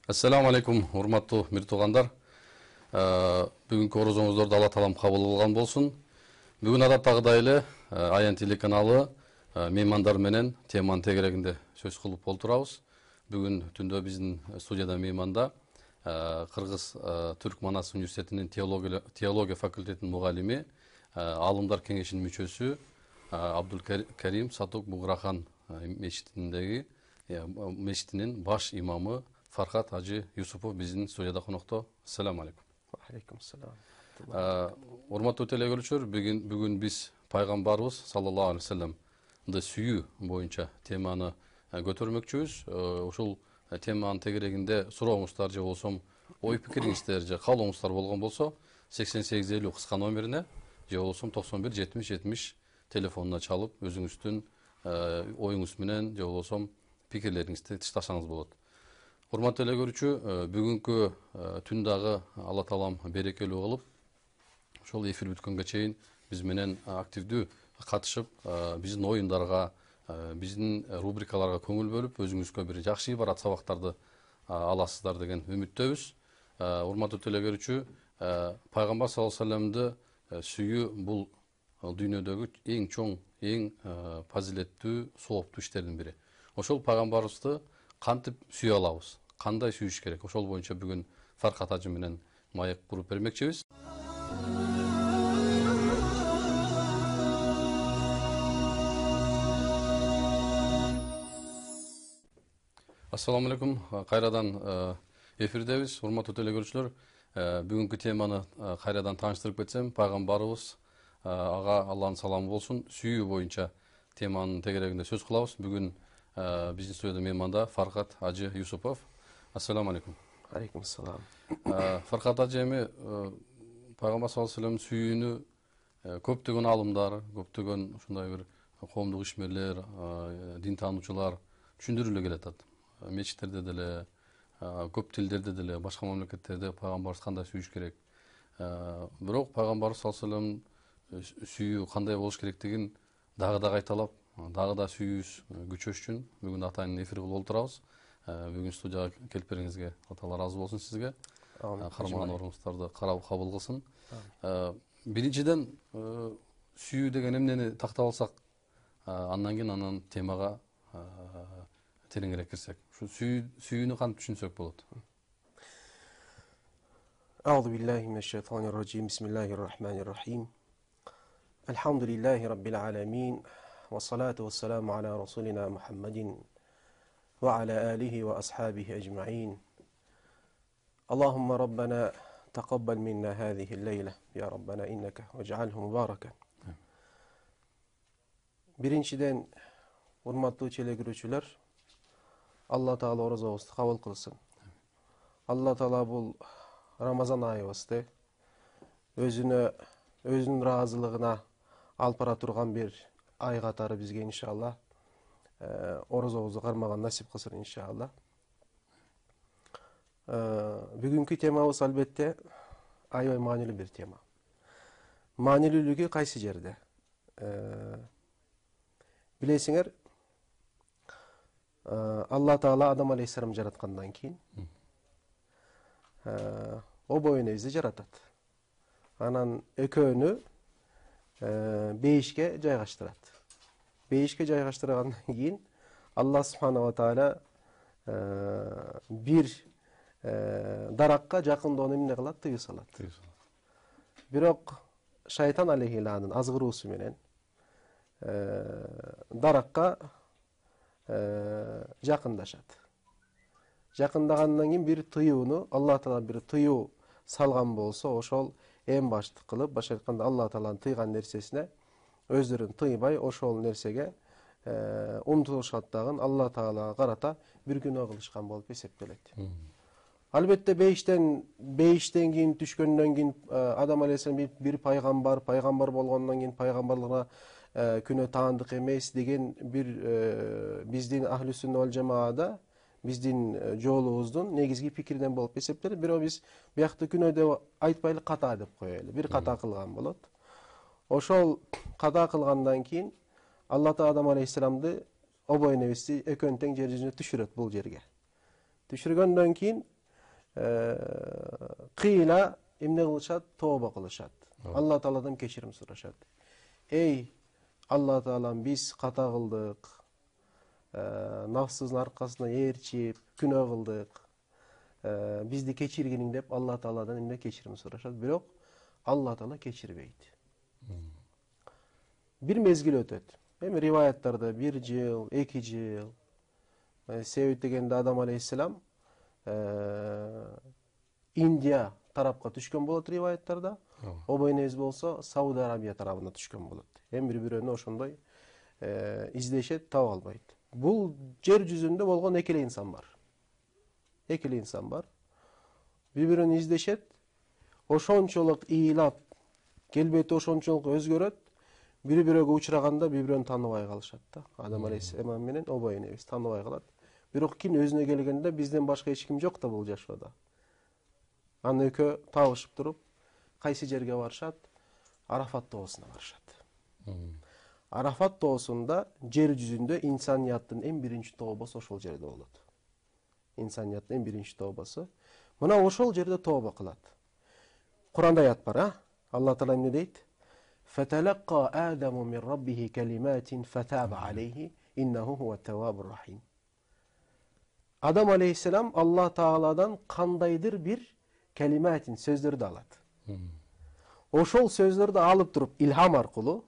Assalamu alaikum, урматтуу мир туугандар. Бүгүнкү орозоңуздорду Алла таалам кабыл кылган болсун. Бүгүн адаттагыдай эле Аян телеканалы меймандар менен теманын тегерегинде сөз кылып олтурабыз. Бүгүн түндө биздин студияда мейманда Кыргыз Түрк Манас университетинин теология факультетинин мугалими, Алымдар кеңешинин мүчөсү Абдул Карим Сатук Буграхан мечитинин баш имамы Фархат Ажы Юсупов биздин студияда конокто. Ассаламу алейкум. Алейкум ассалам. Урматтуу телекөрүүчүлөр, бүгүн биз пайгамбарыбыз саллаллаху алейхи вассаламды сүйүү боюнча теманы көтөрмөкчүбүз. Ушул теманын тегерегинде сурооңуздар же болсом ой пикириңиздер же каалооңуздар болгон болсо 8850 кыска номерине же болсом 91 70 70 телефонуна чалып өзүңүздүн оюңуз менен же болсом пикирлериңизди тыштасаңыз болот. Урматтуу телекөрүүчү, бүгүнкү түн дагы Алла таалам берекелүү кылып, ошол эфир бүткөнгө чейин биз менен активдүү катышып, биздин оюндарга, биздин рубрикаларга көңүл бөлүп, өзүңүзгө бир жакшы ибарат сабактарды аласыздар деген үмүттөбүз. Урматтуу телекөрүүчү, пайгамбар саллаллаху алейхи вассаламды сүйүү бул дүйнөдөгү эң чоң, эң фазилеттүү, сооптуу иштердин бири. Ошол пайгамбарыбызды кантип сүйө алабыз? Кандай сүйүш керек? Ошол боюнча бүгүн Фархат ажы менен маек куруп бермекчибиз. Ассаламу алейкум. Кайрадан эфирдебиз. Урматтуу телекөрүүчүлөр, бүгүнкү теманы кайрадан тааныштырып кетсем, пайгамбарыбыз ага Алланын саламы болсун, сүйүү боюнча теманын тегерегинде сөз кылабыз. Бүгүн биздин студияда мейманда Фархат Ажы Юсупов. Ассаламу алейкум. Алейкум ассалам. Фархат ажы эми пайгамбар саллаллаху алейхи вассалам сүйүүнү көптөгөн алымдар, көптөгөн ушундай бир коомдук ишмерлер, дин таануучулар түшүндүрүлө келатат. Мечиттерде деле, көп тилдерде деле, башка мамлекеттерде пайгамбарыбыз кандай сүйүш керек. Бирок пайгамбар саллаллаху алейхи вассалам сүйүү кандай болуш керектигин дагы да кайталап, дагы да сүйүүбүз күчөш үчүн бүгүн атайын эфир кылып олтурабыз. Бүгүн студияга келип бериңизге Алла разы болсун сизге. Кармаган орунуңуздарды кабыл кылсын. Биринчиден сүйүү деген эмнени тактап алсак, андан кийин анан темага тереңирээк кирсек. Ушу сүйүүнү кантип түшүнсөк болот? Аузу биллахи минеш шайтанир раджим. Бисмиллахир рахманир рахим. Элхамдулиллахи раббил аламин. والصلاة والسلام على رسولنا محمد وعلى آله وأصحابه أجمعين. اللهم ربنا تقبل منا هذه الليلة يا ربنا إنك واجعله مباركا. Birinciden урматтуу телекөрүүчүлөр, Алла Таала орозобузду кабыл кылсын. Алла Таала бул Рамазан айыбызды өзүнүн ыраазылыгына алып бара турган бир ай катары бизге иншалла орозобузду кармаган насип кылсын иншалла. Бүгүнкү темабыз албетте аябай маанилүү бир тема. Маанилүүлүгү кайсы жерде? Билесиңер, Алла Таала Адам алейхиссалам жараткандан кийин обоюнубузду жаратат. Анан экөөнү бейишке жайгаштырат. Бейишке жайгаштыргандан кийин Алла субханаху ва таала бир даракка жакындоону эмне кылат? Тыюу салат. Бирок шайтан алейхиланын азгыруусу менен даракка жакындашат. Жакындагандан кийин бир тыюуну Алла Таала бир тыюу салган болсо, ошол эң башты кылып, башка айтканда Алла Тааланын тыйган нерсесине өздөрүн тыйбай, ошол нерсеге умтулушаттагын Алла Таалага карата бир күнөө кылышкан болуп эсептелет. Албетте бейиштен кийин түшкөндөн кийин Адам алейхиссалам бир пайгамбар болгондон кийин пайгамбарлыгына күнөө таандык эмес деген бир биздин ахли сүннат вал жамаада биздин жолубуздун негизги пикиринен болуп эсептелет. Бирок биз биякты күнөө деп айтпайлы, ката деп коелу. Бир ката кылган болот. Ошол ката кылгандан кийин Алла Таала Адам алейхиссаламды обоюнубузду экөөнү тең жер жүзүнө түшүрөт, бул жерге. Түшүргөндөн кийин Kıyla emne kılışat? Tövbe kılışat. Allah Teala'dan kechirim soraşat. Ey Allah Teala'm biz hata kıldık. Nafsızın arkasına erçip, günah kıldık. Bizdi keçirginin dep Allah Teala'dan emne kechirim soraşat. Birok Allah Teala keçirbeydi. Bir mezgil ötöt. Hem rivayetlarda 1 yıl, 2 yıl. Sebep degende Adam Aleyhisselam India tarapka düşkөн bolot rivayetlerде. Обойнез болса Сауд Арабия тарабына düşkөн болот. Hem bir-birine ошондой издешет, таба албайт. Бул жер жүзүндө болгон экиле инсан бар. Экиле инсан бар. Bir-birine издешет, ошончолук ыйлап, келбети ошончолук өзгөрөт. Bir-бирөөгө учураганда bir-бирин тааныбай калышат да. Адам Алейхиссалам менен Обойнез тааныбай калат. Бирок кийин өзүнө келгенде бизден башка эч ким жок да бул жашоодо. Аны экөө табышып туруп, кайсы жерге барышат? Арафат тоосуна барышат. Арафат тоосунда жер жүзүндө инсанияттын эң биринчи тообосу ошол жерде болот. Инсанияттын эң биринчи тообосу. Мына ошол жерде тооба кылат. Куранда аят бар, Алла Таала эмне дейт? Фаталакка Адаму мин раббихи калиматин фатаба алейхи иннаху хуат-таввабур рахим. Адам Aleyhisselam Allah Taala'dan kandaydır bir kelimatin sözleri de alat. Oşol sözleri de alıp durup ilham arkulu,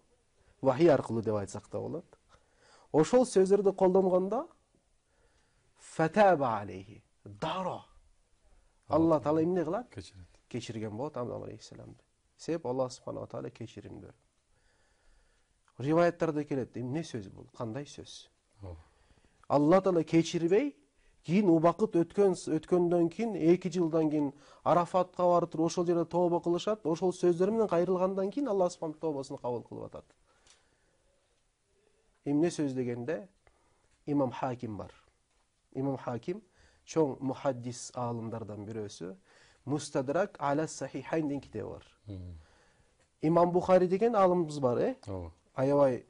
vahiy arkulu dep aytsak da bolat. Oşol sözleri de koldomganda fataba aleyhi. Daro. Allah Taala emne kılat? Keçirgen bolat Adam Aleyhisselam'dı. Sebep Allah Subhanahu Taala keçirimdi. Rivayetlerde kelet. Ne söz bu? Kanday söz? Allah Taala keçirbey Кийин убакыт өткөндөн кийин 2 жылдан кийин Арафатка барып туруп ошол жерде тооба кылышат. Ошол сөздөр менен кайрылгандан кийин Алла Субхана тообасын кабыл кылып атат. Эмне сөз дегенде Имам Хаким бар. Имам Хаким чоң мухаддис аалымдардан бирөөсү. Мустадрак аля сахихайн деген китеби бар. Имам Бухари деген аалымыбыз бар, аябай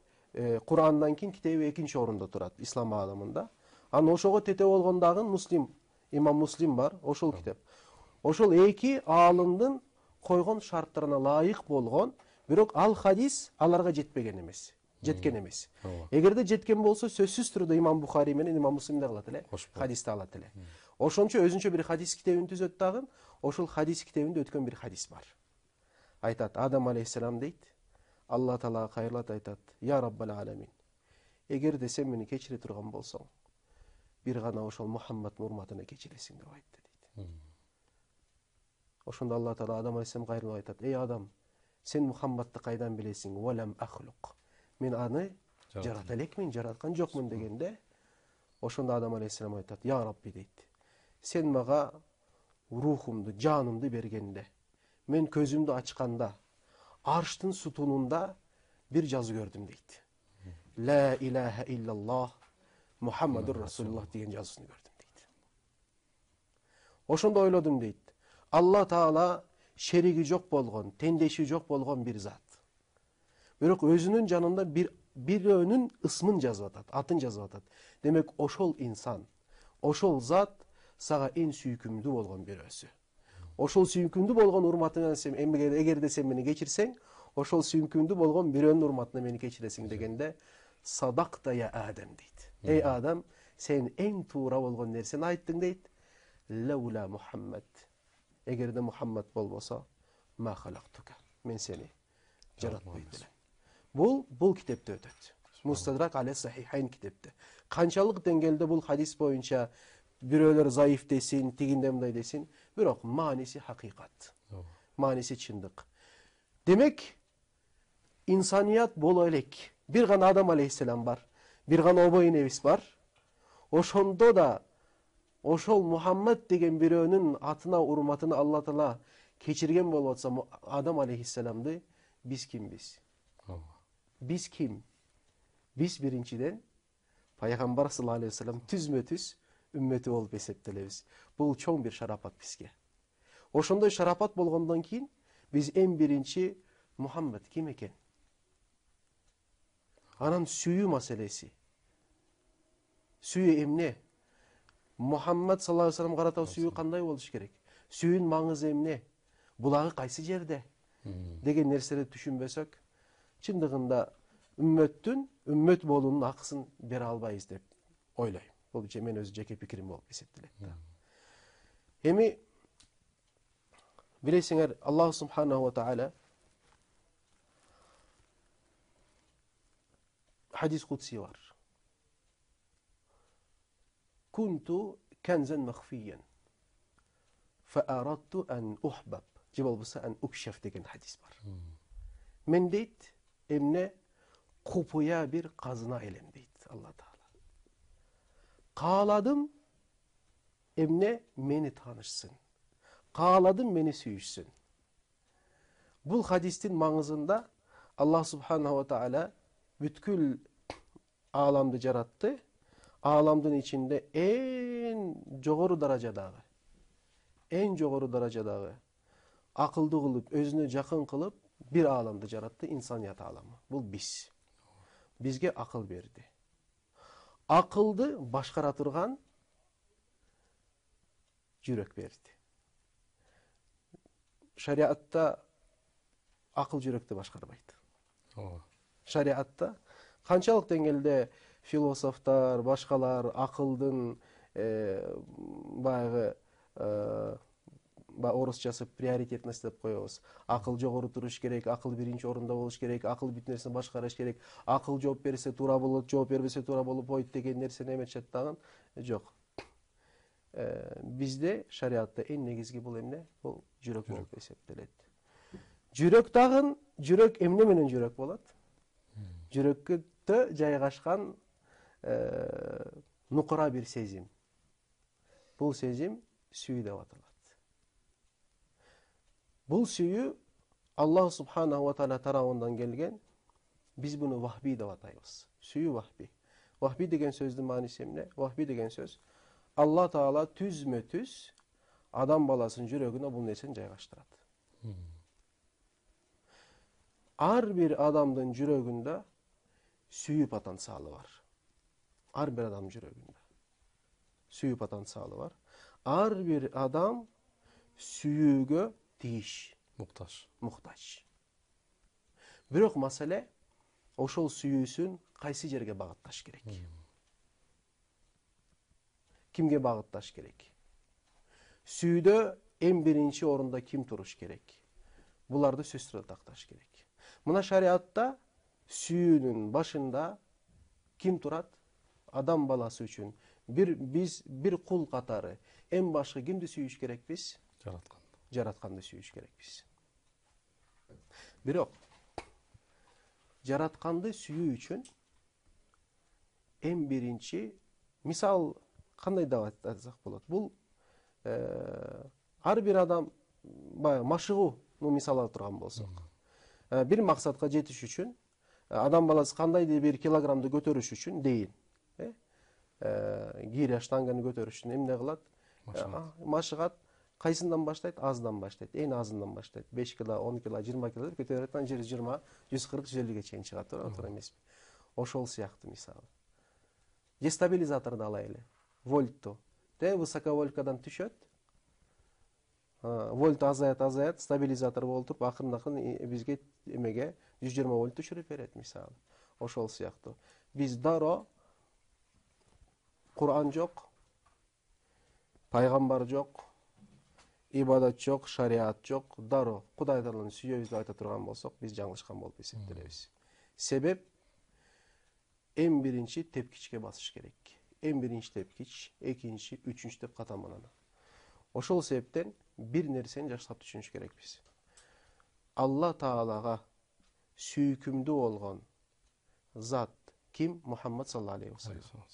Курандан кийин китеби экинчи орунда турат ислам аалымында. Аны ошого тете болгондагы Муслим, Имам Муслим бар, ошол китеп. Ошол эки аалымдын койгон шарттарына лайык болгон, бирок ал хадис аларга жетпеген эмес, жеткен эмес. Эгерде жеткен болсо сөзсүз түрдө Имам Бухари менен Имам Муслим да кылат эле, хадисти алат эле. Ошончо өзүнчө бир хадис китебин түзөт дагы, ошол хадис китебинде өткөн бир хадис бар. Айтат, Адам Алейхиссалам дейт, Алла Таалага кайрылат айтат, Я Раббал Аламин. Эгерде сен мени кечире турган болсоң, bir gana ошол Мухаммадтын урматына кечиресиң деп айтты дейт. Ошондо Алла Таала Адам Алейхиссалам кайрылып айтат, ey Адам, сен Мухаммадты кайдан билесиң? Валам ахлук. Мен аны жарата элекмин, жараткан жокмун дегенде, ошондо Адам Алейхиссалам айтат, Я Рабби дейт. Сен мага рухумду, жанымды бергенде, мен көзүмдү ачканда, арштын сутунунда bir жазы көрдүм дейт. La ilahe illallah Muhammedur Resulullah деген жазысын көрдүм дейт. Ошондо ойлодум дейт. Алла Таала шериги жок болгон, теңдеши жок болгон бир зат. Бирок өзүнүн жанында бирөөнүн ысмын жазып атат, атын жазып атат. Демек ошол инсан, ошол зат сага эң сүйкүмдүү болгон бирөөсү. Ошол сүйкүмдүү болгон урматынан сен эгерде сен мени кечирсең, ошол сүйкүмдүү болгон бирөөнүн урматына мени кечиресиң дегенде, Садакта я Адам дейт. Ey Adam, sen en tuğra bolgon nerseni ayttың дейт. Лаула Muhammed. Эгерде Muhammed болбосо, ма халактука. Мен сени жаратпайт элем. Бул китепте өтөт. Мустадрак аля сахихайн китепте. Канчалык деңгээлде бул хадис боюнча бирөөлөр заиф десин, тигинде мындай десин, бирок мааниси хакыйкат. Мааниси чындык. Демек, инсаният боло элек. Bir gana Adam Aleyhisselam var. Bir gana Obойнез var. Ошондо да ошол Muhammed деген бирөөнүн атына урматына Алла Таала кечирген болуп атса Адам Aleyhisselam'ды биз кимбиз? Биз ким? Биз биринчиден Пайгамбар саллаллаху алейхи вассалам түзмө-түз үммөтү болуп эсептелебиз. Бул чоң бир шарапат бизге. Ошондой шарапат болгондон кийин биз эң биринчи Muhammed ким экен? Анан сүйүү маселеси. Сүйүү эмне? Muhammed sallallahu aleyhi ve sellem карата сүйүү кандай болуш керек? Сүйүүнүн маңызы эмне? Булагы кайсы жерде? Деген нерселерди түшүнбөсөк, чындыгында үммөт болуунун акысын бере албайбыз деп ойлойм. Бул мен өз жеке пикирим болуп эсептелет да. Эми билесиңер, Аллах субханаху ва тааля хадис кудси бар. Кунту канзан махфиян фаарадту ан ухбаб. Же болбосо ан укшаф деген хадис бар. Мен дейт, эмне купуя бир казына элем дейт Алла Таала. Кааладым эмне мени таанышсын. Кааладым мени сүйүшсүн. Бул хадистин маңызында Аллах субханаху ва тааля бүткүл ааламды жаратты. Ааламдын ичинде эң жогору даражадагы акылды кылып, өзүнө жакын кылып бир ааламды жаратты, инсаният ааламы. Бул биз. Бизге акыл берди. Акылды башкара турган жүрөк берди. Шариатта акыл жүрөктү башкарбайт. Шариатта канчалык деңгээлде философтор, башкалар акылдын баягы орусчасы приоритетность деп коебуз. Акыл жогору туруш керек, акыл биринчи орунда болуш керек, акыл бүт нерсени башкарыш керек, акыл жооп берсе туура болот, жооп бербесе туура болуп койт деген нерсени эметишет дагы жок. Бизде шариатта эң негизги бул эмне? Бул жүрөк болуп эсептелет. Жүрөк дагы, жүрөк эмне менен жүрөк болот? Жүрөккө жайгашкан нукура бир сезим. Бул сезим сүйүү деп аталат. Бул сүйүү Аллах субханаху ва тааля тарабынан келген, биз буну вахби деп атайбыз. Сүйүү вахби. Вахби деген сөздүн мааниси эмне? Вахби деген сөз Алла Таала түзмө-түз адам баласынын жүрөгүнө бул нерсени жайгаштырат. Ар бир адамдын жүрөгүндө сүйүү потенциалы бар. Ар бир адамдын жүрөгүндө сүйүү потенциалы бар. Ар бир адам сүйүүгө тийиш, муктаж. Бирок маселе ошол сүйүүсүн кайсы жерге багытташ керек? Кимге багытташ керек? Сүйүүдө эң биринчи орунда ким туруш керек? Буларды сөзсүз такташ керек. Мына шариатта сүйүүнүн башында ким турат? Адам баласы үчүн биз бир кул катары эң башкы кимди сүйүш керекпиз? Жаратканды сүйүш керекпиз. Бирок жаратканды сүйүү үчүн эң биринчи мисал кандай деп айтсак болот? Бул ар бир адам баягы машыгууну мисал алып турган болсок, бир максатка жетиш үчүн адам баласы кандайдыр бир килограммды көтөрүш үчүн дейин, гиря штанганы көтөрүш үчүн эмне кылат? Машыгат. Кайсынан баштайт? Аздан баштайт. Эң азынан баштайт. 5 кило, 10 кило, 20 кило деп көтөрөт, анан 120, 140, 150ге чейин чыгат, туура эмеспи? Ошол сыяктуу мисалы. Же стабилизаторду алайлы. Вольтту. Высоковолткадан түшөт. Вольт азаят, стабилизатор болуп туруп, акырын бизге эмеге 120 вольт түшүрүп берет мисалы. Ошол сыяктуу. Биз дароо Кур'ан жок, пайгамбар жок, ибадат жок, шариат жок, дароо Кудай Тааланы сүйөбүз деп айта турган болсок, биз жаңылышкан болуп эсептелебиз. Себеп эң биринчи тепкичке басыш керек. Эң биринчи тепкич, экинчи, үчүнчү деп катамаланат. Ошол себептен бир нерсени жакшылап түшүнүш керекпиз. Алла Таалага сүйкүмдүү болгон зат ким? Мухаммад саллаллаху алейхи ва саллям.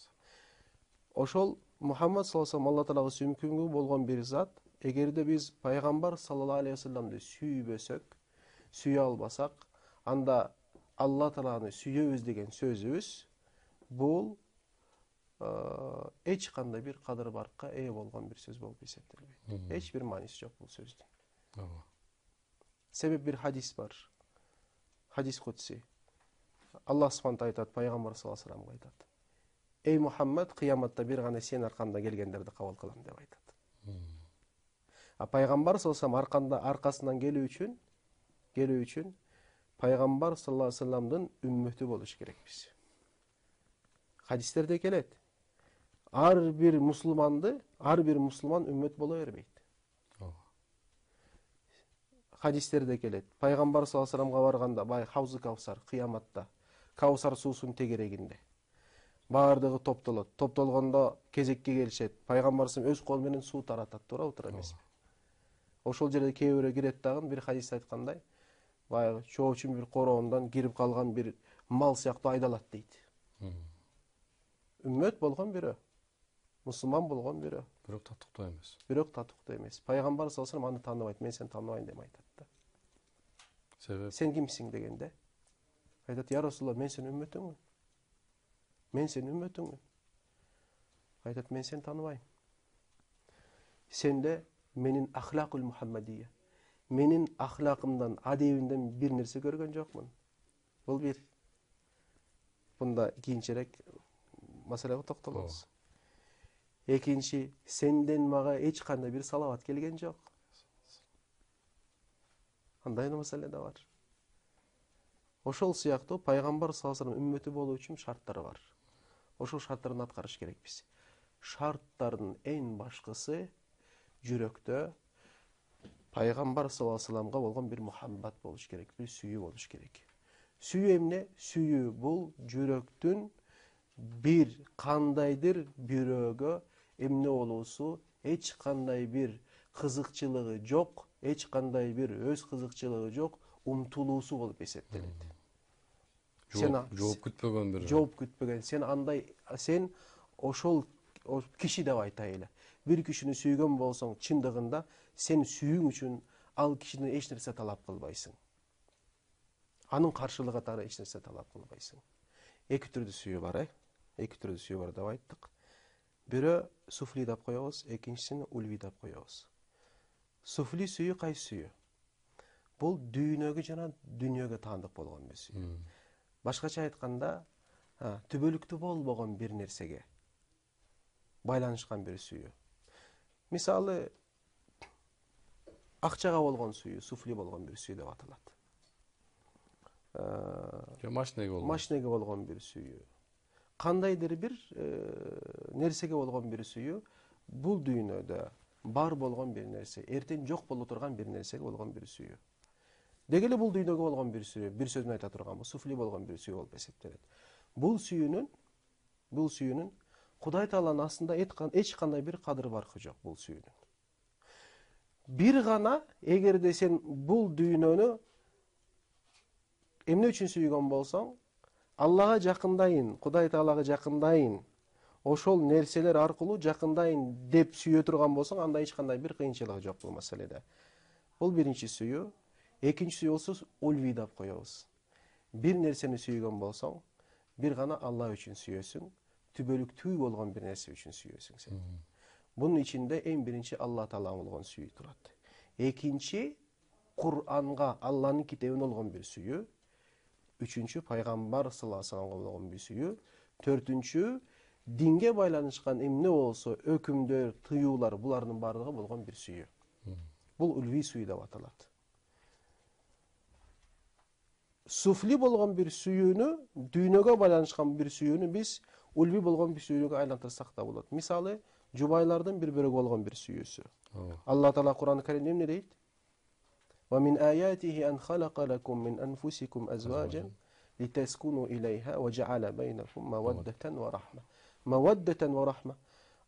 Ошол Мухаммад саллаллаху алейхи ва саллям Алла Таалага сүйкүмдүү болгон бир зат. Эгерде биз пайгамбар саллаллаху алейхи ва салламды сүйбөсөк, сүйө албасак, анда Алла Тааланы сүйөбүз деген сөзүбүз бул эч кандай бир кадыр баркка ээ болгон бир сөз болуп эсептелбейт. Эч бир мааниси жок бул сөздүн. Себеп бир хадис бар. Хадис кудси. Аллах субханаху айтат, пайгамбар саллаллаху алейхи ва салламга айтат: "Эй Мухаммад, кыяматта бир гана сен арканда келгендерди кабыл кылам" деп айтат. Пайгамбар саллаллаху алейхи ва саллям аркасынан келүү үчүн пайгамбар саллаллаху алейхи ва салламдын үммөтү болуш керекпиз. Хадистерде келет. Ар бир мусулман үммөт боло бербейт. Хадистерде келет. Пайгамбар саллаллаху алейхи ва салламга барганда бай Хавзы Кавсар кыяматта Кавсар суусунун тегерегинде баардыгы топтолот. Топтолгондо кезекке келишет. Пайгамбар өз колу менен суу таратат, туура эмеспи? Ошол жерде кээ бирөө кирет дагы, бир хадис айткандай, баягы чоочун бир короондан кирип калган бир мал сыяктуу айдалат дейт. Үммөт болгон бирөө, мусулман болгон бирөө. Бирок татыктуу эмес. Пайгамбар саллаллаху алейхи ва саллям аны тааныбайт, мен сени тааныбайм деп айтат да. Себеп? Сен кимсиң дегенде айтат: "Я Расулалла, мен сенин үммөтүңмүн. Мен сенин үммөтүңмүн." Айтат: "Мен сени тааныбайм. Сенде менин ахлакул Мухаммадия, менин ахлакымдан, адебимден бир нерсе көргөн жокмун." Бул бир. Бунда кийинчерээк маселеге токтолобуз. Экинчи, сенден мага эч кандай бир салават келген жок. Андай маселе да бар. Ошол сыяктуу пайгамбар саллаллаху алейхи ва саллям үммөтү болуу үчүн шарттары бар. Ошол шарттарды аткарыш керекпиз. Шарттардын эң башкысы жүрөктө пайгамбар саллаллаху алейхи ва салламга болгон бир мухаббат болуш керек, бир сүйүү болуш керек. Сүйүү эмне? Сүйүү бул жүрөктүн бир кандайдыр бирөөгө эмне болуусу, эч кандай бир кызыкчылыгы жок, эч кандай бир өз кызыкчылыгы жок умтулуусу болуп эсептелет. Жооп күтпөгөн бир. Жооп күтпөгөн. Сен ошол киши деп айтайлы. Бир кишини сүйгөн болсоң, чындыгында сен сүйүүң үчүн ал кишиден эч нерсе талап кылбайсың. Анын каршылыгы катары эч нерсе талап кылбайсың. Эки түрдүү сүйүү бар, Эки түрдүү сүйүү бар деп айттык. Бирөө суфли деп коебуз, экинчисин ульви деп коебуз. Суфли сүйүү кайсы сүйүү? Бул дүйнөгө жана дүнүйөгө таандык болгон бир сүйүү. Башкача айтканда, түбөлүктүү болбогон бир нерсеге байланышкан бир сүйүү. Мисалы, акчага болгон сүйүү, суфли болгон бир сүйүү деп аталат. Машинеге болгон бир сүйүү. Кандайдыр бир нерсеге болгон бир сүйүү, бул дүйнөдө бар болгон бир нерсе, эртең жок боло турган бир нерсеге болгон бир сүйүү. Деги эле бул дүйнөгө болгон бир сүйүү, бир сөзүн айта турганбы, суфли болгон бир сүйүү болуп эсептелет. Бул сүйүүнүн Кудай Тааланын астында эч кандай бир кадыр баркы жок бул сүйүүнүн. Бир гана эгерде сен бул дүйнөнү эмне үчүн сүйгөн болсоң, Аллага жакындайын, Кудай Таалага жакындайын, ошол нерселер аркылуу жакындайын деп сүйө турган болсоң, анда эч кандай бир кыйынчылыгы жок бул маселеде. Бул биринчи сүйүү. Экинчи сүйүү болсо ульви деп коебуз. Бир нерсени сүйгөн болсоң, бир гана Алла үчүн сүйөсүң, түбөлүктүү болгон бир нерсе үчүн сүйөсүң сен. Бунун ичинде эң биринчи Алла Таалага болгон сүйүү турат. Экинчи Кур'анга, Алланын китебине болгон бир сүйүү. Үчүнчү пайгамбар саллаллаху алейхи ва салламга болгон бир сүйүү. Төртүнчү динге байланышкан эмне болсо, өкүмдөр, тыюулар, булардын бардыгы болгон бир сүйүү. Бул ульви сүйүү деп аталат. Суфли болгон бир сүйүүнү, дүйнөгө байланышкан бир сүйүүнү биз ульви болгон бир сүйүүгө айлантырсак да болот. Мисалы, жубайлардын бири-бирөөгө болгон бир сүйүүсү. Алла Таала Кур'ан-ы Каримде эмне дейт? Wa min ayatihi an khalaqa lakum min anfusikum azwajan litaskunu ilayha wa ja'ala bainakum mawaddatan wa rahma. Mawaddatan wa rahma.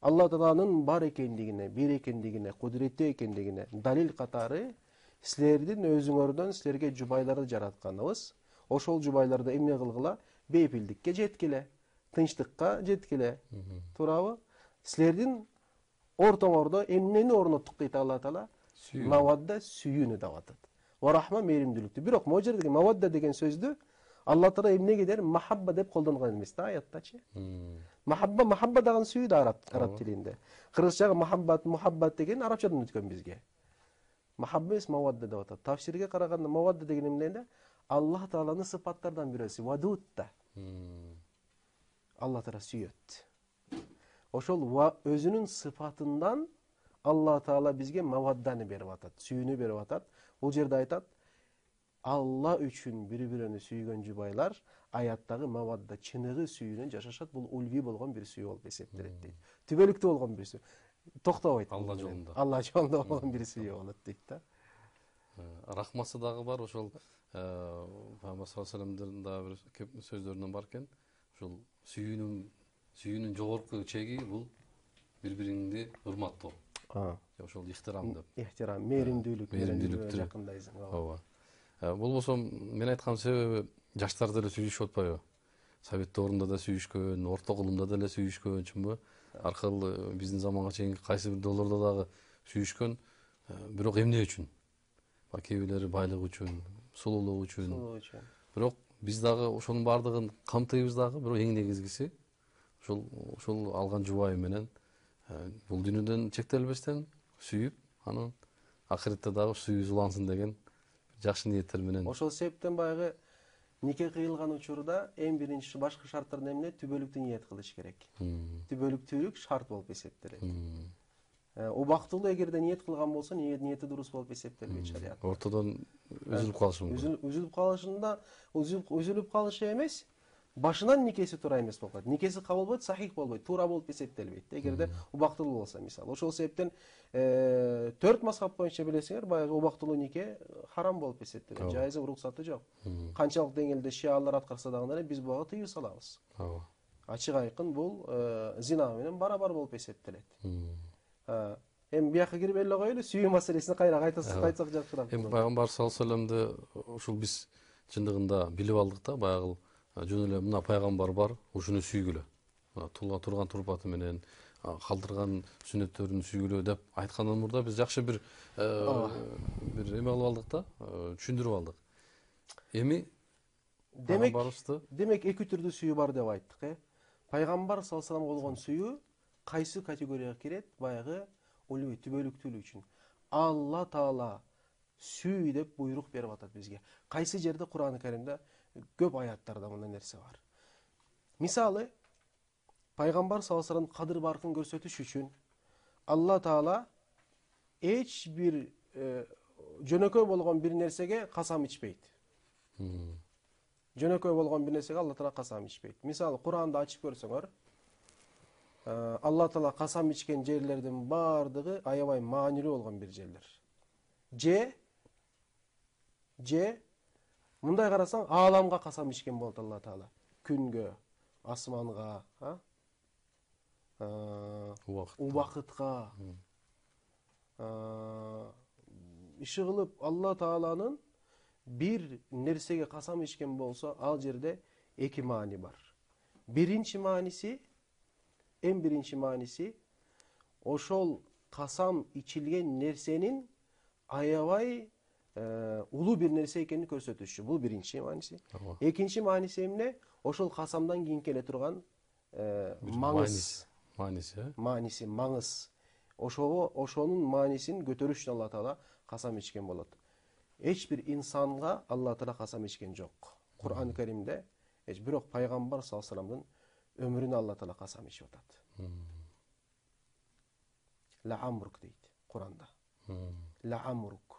Алла Тааланын бар экендигине, бир экендигине, кудуреттүү экендигине далил катары силердин өзүңөрдөн силерге жубайларды жаратканыбыз, ошол жубайларды эмне кылгыла? Бейпилдикке жеткиле, тынчтыкка жеткиле. Туурабы? Силердин ортоңордо эмнени орноттук дейт Алла Таала? Мавадда сүйүүнү деп атат. Ва рахма мейримдүүлүктү. Бирок могу жердеги мавадда деген сөздү Алла Таала эмнеге дер? Махабба деп колдонгон эмес да аяттачы. Махабба деген сүйүү да араб тилинде. Кыргызчага мухаббат деген арабчадан өткөн бизге. Махабба эмес мавадда деп атат. Тафсирге караганда мавадда деген эмне? Алла Тааланын сыпаттардан бирөөсү вадут да. Алла Таала сүйөт. Ошол өзүнүн сыпатынан Allah Taala bizge mavaddani berip atat, sүйүүnү берип атат. Бул жерде айтат, Алла үчүн бири-биrini сүйгөн жубайлар аяттагы мавадда чыныгы сүйүүнөн жашашат. Бул ульви болгон бир сүйүү болуп эсептелет дейт. Түбөлүктүү болгон бир сүйүү. Токтобойт. Алла жолунда. Алла жолунда болгон бир сүйүү болот дейт да. Рахмасы дагы бар, ошол Пайгамбар саллаллаху алейхи вассаламдын дагы бир сөздөрүнөн бар экен. Ошол сүйүүнүн жогорку чеги бул бири-бириңди урматтоо. Ошол ихтирам деп. Ихтирам, мээримдүүлүк Мээримдүүлүк менен жакындайсың. Ооба. Болбосо мен айткан себеби жаштар деле сүйүшүп атпайбы? Совет доорунда да сүйүшкөн, орто кылымда деле сүйүшкөн, чынбы? Аркылуу биздин заманга чейин кайсы бир долордо дагы сүйүшкөн, бирок эмне үчүн? Кээ бирлери байлык үчүн, сулуулук үчүн. Бирок биз дагы ошонун баардыгын камтыйбыз дагы, бирок эң негизгиси ошол алган жубайы менен бул дүйнөдөн чектелбестен сүйүп, анан акыретте дагы сүйүүбүз улансын деген жакшы ниеттер менен. Ошол себептен баягы нике кыйылган учурда эң биринчи башкы шарттардын эмне? Түбөлүктүү ниет кылыш керек. Түбөлүктүүлүк шарт болуп эсептелет. Убактылуу эгерде ниет кылган болсо, ниети дурус болуп эсептелбейт шариятта. Ортодон үзүлүп калышы мүмкүн. Үзүлүп калышында, үзүлүп калышы эмес, башынан никеси туура эмес болуп калат. Никеси кабыл болбойт, сахих болбойт, туура болуп эсептелбейт. Эгерде убактылуу болсо, мисалы. Ошол себептен 4 мазхаб боюнча билесиңер, баягы убактылуу нике харам болуп эсептелет. Жайызы, уруксаты жок. Канчалык деңгээлде шиалар аткарса дагы биз буга тыюу салабыз. Ачык айкын бул зина менен барабар болуп эсептелет. Эми бияка кирип эле коелу, сүйүү маселесине кайра кайтсак жакшыраак. Эми Пайгамбар саллаллаху алейхи вассаламды ушул биз чындыгында билип алдык да, баягы жөн эле мына пайгамбар бар, ушуну сүйгүлө. Турган турпаты менен калтырган сүннөттөрүн сүйгүлө деп айткандан мурда биз жакшы бир эме кылып алдык да, түшүндүрүп алдык. Эми демек эки түрдүү сүйүү бар деп айттык, Пайгамбар саллаллаху алейхи вассаламга болгон сүйүү кайсы категорияга кирет? Баягы ульви түбөлүктүүлүк үчүн. Алла Таала сүй деп буйрук берип атат бизге. Кайсы жерде Кур'ан-ы Каримде көп аяттарда мындай нерсе бар. Мисалы, Пайгамбар саллаллаху алейхи вассалам кадыр баркын көрсөтүш үчүн Алла Таала эч бир жөнөкөй болгон бир нерсеге касам ичпейт. Жөнөкөй болгон бир нерсеге Алла Таала касам ичпейт. Мисалы, Кур'анды ачып көрсөңөр, Алла Таала касам ичкен жерлердин бардыгы аябай маанилүү болгон бир жерлер. Же мындай карасаң, ааламга касам ичкен болот Алла Таала. Күнгө, асманга, убакытка. Иши кылып Алла Тааланын бир нерсеге касам ичкен болсо, ал жерде эки маани бар. Биринчи мааниси, эң биринчи мааниси, ошол касам ичилген нерсенин аябай улуу бир нерсе экенин көрсөтүшү. Бул биринчи мааниси. Экинчи мааниси эмне? Ошол касамдан кийин келе турган маңыз. Маңыз. Ошонун маанисин көтөрүш үчүн Алла Таала касам ичкен болот. Эч бир инсанга Алла Таала касам ичкен жок. Кур'ан-ы Каримде бирок Пайгамбар саллаллаху алейхи вассаламдын өмүрүнө Алла Таала касам ичип атат. Ла амрук дейт Кур'анда. Ла амрук.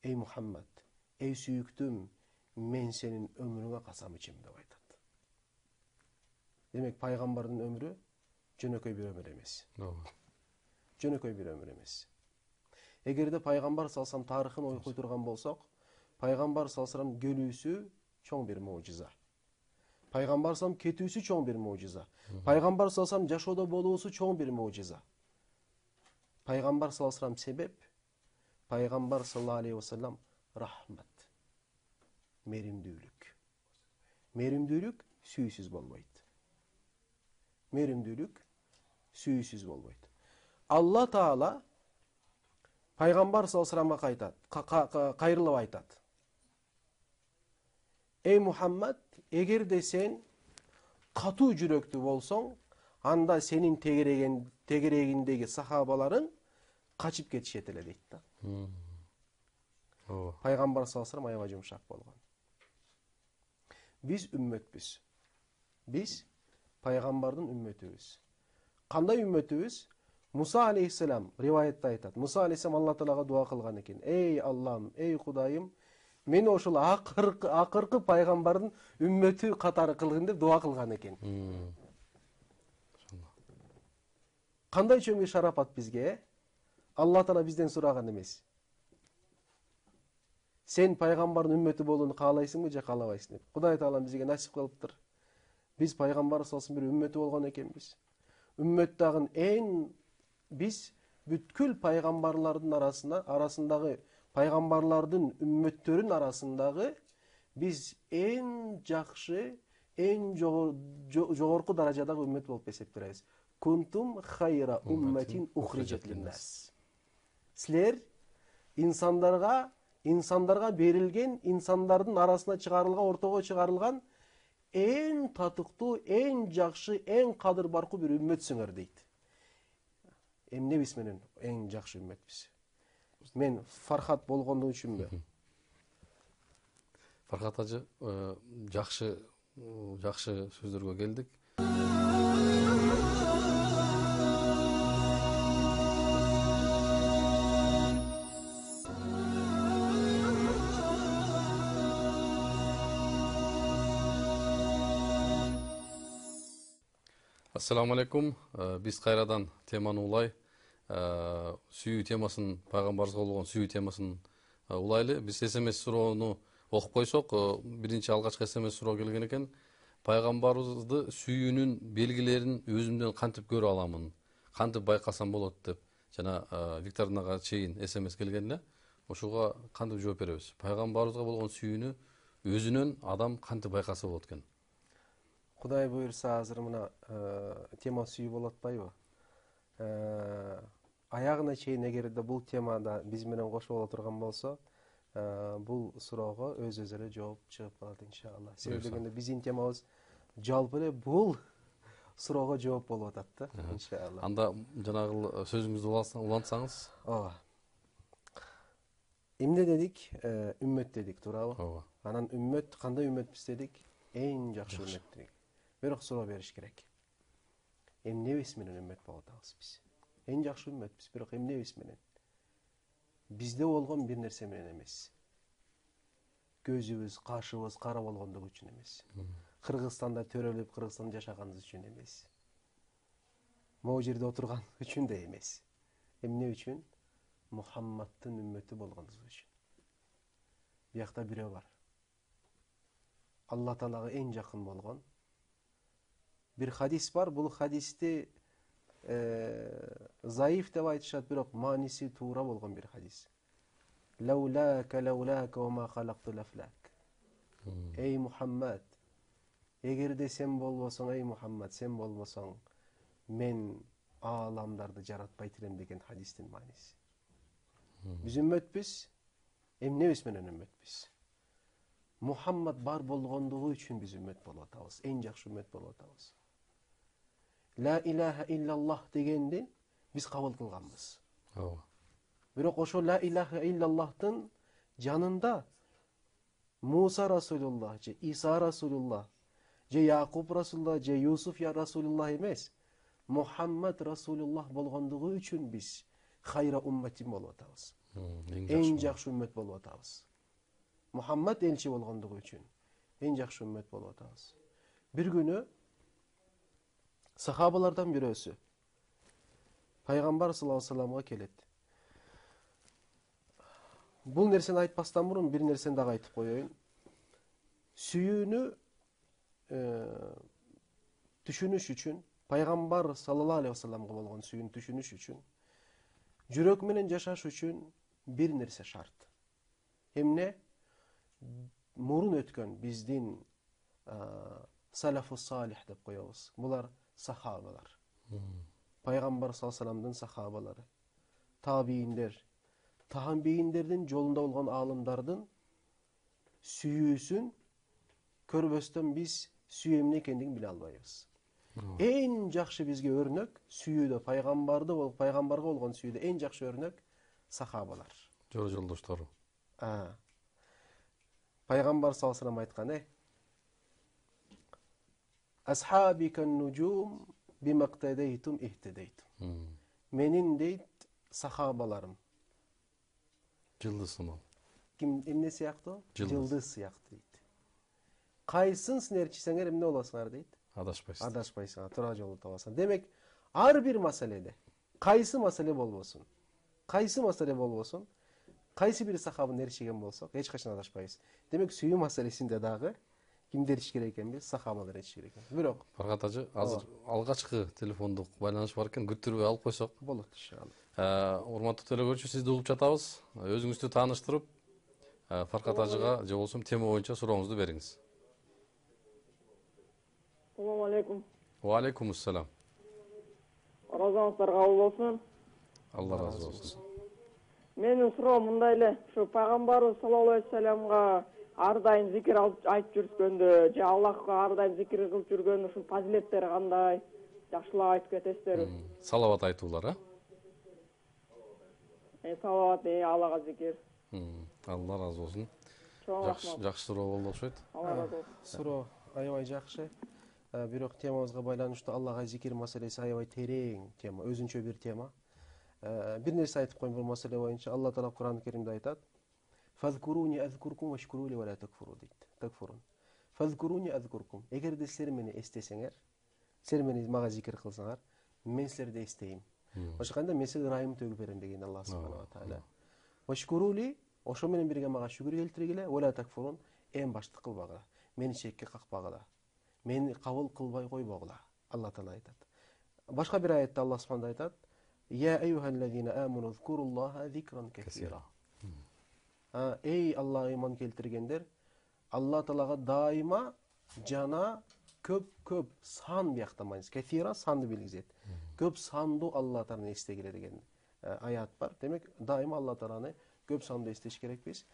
Эй Мухаммад, эй сүйүктүм, мен сенин өмүрүңө касам ичем деп айтат. Демек пайгамбардын өмүрү жөнөкөй бир өмүр эмес. Жөнөкөй бир өмүр эмес. Эгерде пайгамбар саллаллаху алейхи вассалам тарыхын окуй турган болсок, пайгамбар саллаллаху алейхи вассалам көлүүсү чоң бир мужиза. Пайгамбар саллаллаху алейхи вассалам кетүүсү чоң бир мужиза. Пайгамбар саллаллаху алейхи вассалам жашоодо болуусу чоң бир мужиза. Пайгамбар саллаллаху алейхи вассалам себеп, Пайгамбар саллаллаху алейхи вассалам рахмат, меримдүүлүк. Меримдүүлүк сүйүүсүз болбойт. Меримдүүлүк сүйүүсүз болбойт. Алла Таала Пайгамбар саллаллаху алейхи вассаламга кайрылып айтат. Эй Мухаммад, эгерде сен катуу жүрөктүү болсоң, анда сенин тегерегиндеги сахабаларың качып кетишет эле дейт да. Пайгамбар саллаллаху алейхи вассалам аябай жумшак болгон. Биз үммөтпүз. Биз пайгамбардын үммөтүбүз. Кандай үммөтүбүз? Musa aleyhisselam rivayette айтат. Musa aleyhisselam Алла Таалага дуа кылган экен. Эй Аллам, эй Кудайым, мени ошол акыркы пайгамбардын үммөтү катары кылгын деп дуа кылган экен. Кандай чоң шарапат бизге? Алла Таала бизден сураган эмес. Сен пайгамбардын үммөтү болууну каалайсыңбы же каалабайсың деп. Кудай Таала бизге насип кылыптыр. Биз пайгамбар салсын бир үммөтү болгон экенбиз. Үммөт дагы биз бүткүл пайгамбарлардын арасындагы пайгамбарлардын үммөттөрүн арасындагы биз эң жакшы, эң жогорку даражадагы үммөт болуп эсептелебиз. Кунтум хайра умматин ухриджат линнас. Силер инсандарга берилген, инсандардын арасына чыгарылган, ортого чыгарылган эң татыктуу, эң жакшы, эң кадыр баркуу бир үммөтсүңөр дейт. Эмне биз менен эң жакшы үммөтбүз? Мен Фархат болгондугум үчүнбү? Фархат ажы, жакшы сөздөргө келдик. Ассаламу алейкум. Биз кайрадан теманы улай, сүйүү темасын, пайгамбарыбызга болгон сүйүү темасын улайлы. Биз СМС суроону окуп койсок, биринчи алгачкы СМС суроо келген экен. Пайгамбарыбызды сүйүүнүн белгилерин өзүмдөн кантип көрө аламын, кантип байкасам болот деп жана викторинага чейин СМС келген эле. Ошуга кантип жооп беребиз? Пайгамбарыбызга болгон сүйүүнү өзүнөн адам кантип байкаса болот экен? Кудай буйрса азыр мына тема сүйүү болуп атпайбы? Аягына чейин эгерде бул темада биз менен кошо боло турган болсо, бул суроого өз эле жооп чыгып калат иншалла. Себеби дегенде биздин темабыз жалпы эле бул суроого жооп болуп атат да, иншалла. Анда жанагы сөзүңүздү улантсаңыз. Ооба. Эмне дедик? Үммөт дедик, туурабы? Ооба. Анан үммөт, кандай үммөтбүз дедик? Эң жакшы үммөт дедик. Бирок суроо бериш керек. Эмнебиз менен үммөт болуп атабыз биз? Эң жакшы үммөтбүз, бирок эмнебиз менен? Бизде болгон бир нерсе менен эмес. Көзүбүз, кашыбыз кара болгондугу үчүн эмес. Кыргызстанда төрөлүп, Кыргызстанда жашаганыбыз үчүн эмес. Могу жерде отурган үчүн да эмес. Эмне үчүн? Мухаммадтын үммөтү болгонубуз үчүн. Биякта бирөө бар. Алла Таалага эң жакын болгон бир хадис бар. Бул хадисти заиф деп айтышат, бирок мааниси туура болгон бир хадис. Лаулака ва ма халакту лафлак. Эй Мухаммад, эгерде сен болбосоң, эй Мухаммад, сен болбосоң, мен ааламдарды жаратпайт элем деген хадистин мааниси. Биз үммөтбүз, эмнебиз менен үммөтбүз? Мухаммад бар болгондугу үчүн биз үммөт болуп атабыз, эң жакшы үммөт болуп атабыз. Ла илаха иллаллах дегенди биз кабыл кылганбыз. Бирок ошо ла илаха иллаллахтын жанында Муса Расулуллах, же Иса Расулуллах, же Якуб Расулуллах, же Юсуф я Расулуллах эмес, Мухаммад Расулуллах болгондугу үчүн биз хайра умматин болуп атабыз. Эң жакшы үммөт болуп атабыз. Мухаммад элчи болгондугу үчүн эң жакшы үммөт болуп атабыз. Бир күнү сахабалардан бирөөсү пайгамбар саллаллаху алейхи вассаламга келет. Бул нерсени айтпастан мурун бир нерсени дагы айтып коеюн. Сүйүүнү түшүнүш үчүн, пайгамбар саллаллаху алейхи вассаламга болгон сүйүүнү түшүнүш үчүн, жүрөк менен жашаш үчүн бир нерсе шарт. Эмне? Мурун өткөн биздин салафу салих деп коебуз. Булар сахабалар. Пайгамбар саллаллаху алейхи вассаламдын сахабалары, табийиндердин жолунда болгон аалымдардын сүйүүсүн көрбөстөн биз сүйүү эмне экендигин биле албайбыз. Эң жакшы бизге өрнөк сүйүүдө, пайгамбарга болгон сүйүүдө эң жакшы өрнөк сахабалар. Жолдоштору. Пайгамбар саллаллаху алейхи вассалам айткан, Асхаби кан нужум бимактадейтум ихтадейтум. Menin deyt sahабаларым. Жылдыз сымал. Kim emne siyaktı? Yıldız. Yıldız siyaktı deyt. Kayсын sinerçisengер emne olasыңар deyt. Адашпайсың. Adaşpaysan, tıra jolu tabasan. Demek ar bir meselede kaysı mesele bolbosun. Kaysı mesele bolbosun. Kaysı bir sahabın erişigen bolsak hiç kaçın adaşpayız. Demek süyü meselesinde dağı kimler erişkiler ekenmiz? Sahabalar erişkiler eken. Бирок Farkat Hacı, hazır algaçkı telefonduk байланыш бар экен, күттүрбөй алып койсок. болот inşallah. Урматтуу телекөрүүчү, сизди угуп жатабыз. Өзүңүздү тааныштырып, Farkat Hacыга же болбосо тема боюнча сурооңузду бериңиz. Assalamu alaikum. Wa alaikumussalam. Оразаңыздар кабыл болсун. Allah razı olsun. Менин суроом мындай эле. Ушу пайгамбарыбыз саллаллаху алейхи вассаламга ар дайым зикир айтып жүрүшкөндө, же Аллахка ар дайым зикир кылып жүргөн ушул фазилеттери кандай? Жакшылап айтып кетесиздерби? Салават айтуулар, а? Салават, Аллага зикир. Allah razı olsun. Чоң рахмат. Жакшы суроо болду окшойт. Алла разы болсун. Суроо аябай жакшы. Бирок темабызга байланыштуу Аллага зикир маселеси аябай терең тема, өзүнчө бир тема. Bir нерсе айтып коеюн бул маселе боюнча. Алла Таала Кур'ан-ы Керимде айтат: "Фазкуруни азкуркум вашкурули ва ла такфуру" дейт. Такфурун. Фазкуруни азкуркум. Эгерде силер мени эстесеңер, силер мени мага зикир кылсаңар, мен силерди эстейм. Башканда мен силерге ырайым төгүп берем деген Алла Субханаху ва Таала. Вашкурули, ошо менен бирге мага шүгүр келтиргиле, ва ла такфурун, эң баштык кылбагыла. Мени чекке какпагыла. Мени кабыл кылбай койбогула. Алла Таала айтат. Башка бир аятта Алла Субханаху айтат: "Я эйюхаллазина аману зкуруллаха зикран касира." Ey Allah'a iman keltirgenler, Allah Teala'ga daima jana köp san biyaktamayız. Kethira sandı bilgizet. Köp sandı Allah Teala'nı estegile degen ayat var. Demek daima Allah Teala'nı köp sandı esteş gerek biz.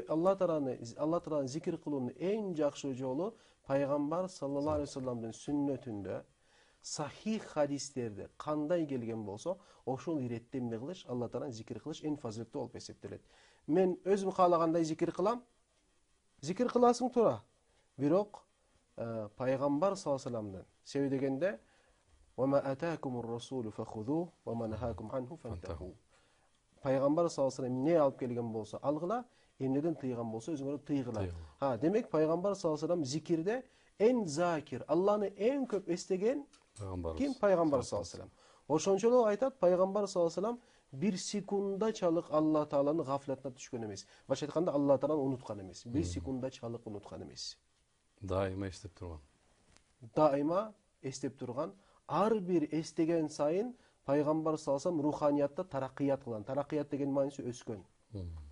Allah Teala'nın zikir kılığının en jakşı yolu Peygamber sallallahu aleyhi ve sellem'den sünnetinde sahih hadislerde kanday gelgen bolsa oşul irettemde kılış Allah Teala'nın zikir kılış en faziletli olup eseptelet. Men özüm kalagандай zikir kılam. Zikir kılasың тура. Бирок Пайгамбар саллаллаху алейхи вассаламдан себеби дегенде "Ва атакумур расулу фахузу ва ма нахакум анху фантаху." Пайгамбар саллаллаху алейхи вассалам не алып келген болса алгыла, эмнеден тыйган болса өзүңөр тыйгыла. Демек Пайгамбар саллаллаху алейхи вассалам зикирде en zakir, Allah'ını en köp estegen kim? Peygamber sallallahu aleyhi ve sellem. Oşonçolu aytat Peygamber sallallahu aleyhi ve sellem bir sekunda çalık Allah Teala'nın gafletine düşkün emez. Başka aytkanda Allah Teala'nı unutkan emez. Bir sekunda çalık unutkan emez. Daima istep turgan. Daima estep turgan. Ar bir estegen sayın Peygamber sallallahu aleyhi ve sellem ruhaniyatta tarakkiyat kılan. Tarakkiyat degen manisi öskön.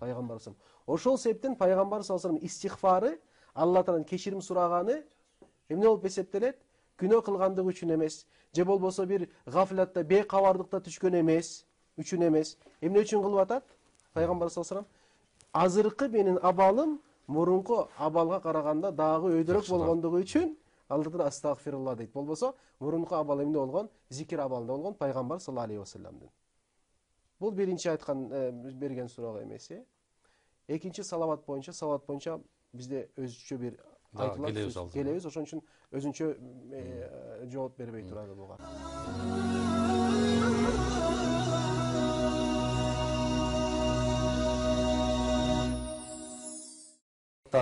Peygamber sallallahu aleyhi ve sellem. Oşol sebepten Peygamber sallallahu aleyhi ve sellem istiğfarı Allah Teala'nın keşirim surağanı emne olup eseptelet? Günah kılgandık üçün emes. Je bolboso bir gaflatta, beykavarlıkta düşkön emes. Üçün emes. Emne üçün kılıp atat? Peygamber sallallahu aleyhi ve sellem. Azırkı benim abalım, murunku abalga karaganda dağı öydürük bolgondugu üçün aldıdır astagfirullah deyit. Bolboso, murunku abal emne olgon, zikir abalında olgon Peygamber sallallahu aleyhi ve sellem'den. Bul birinci aytkan bergen surağı emesi. Ekinci salavat boyunca bizde özçü bir aytılar gelebиз, ошон үчүн өзүнчө жооп бербей туралы буга.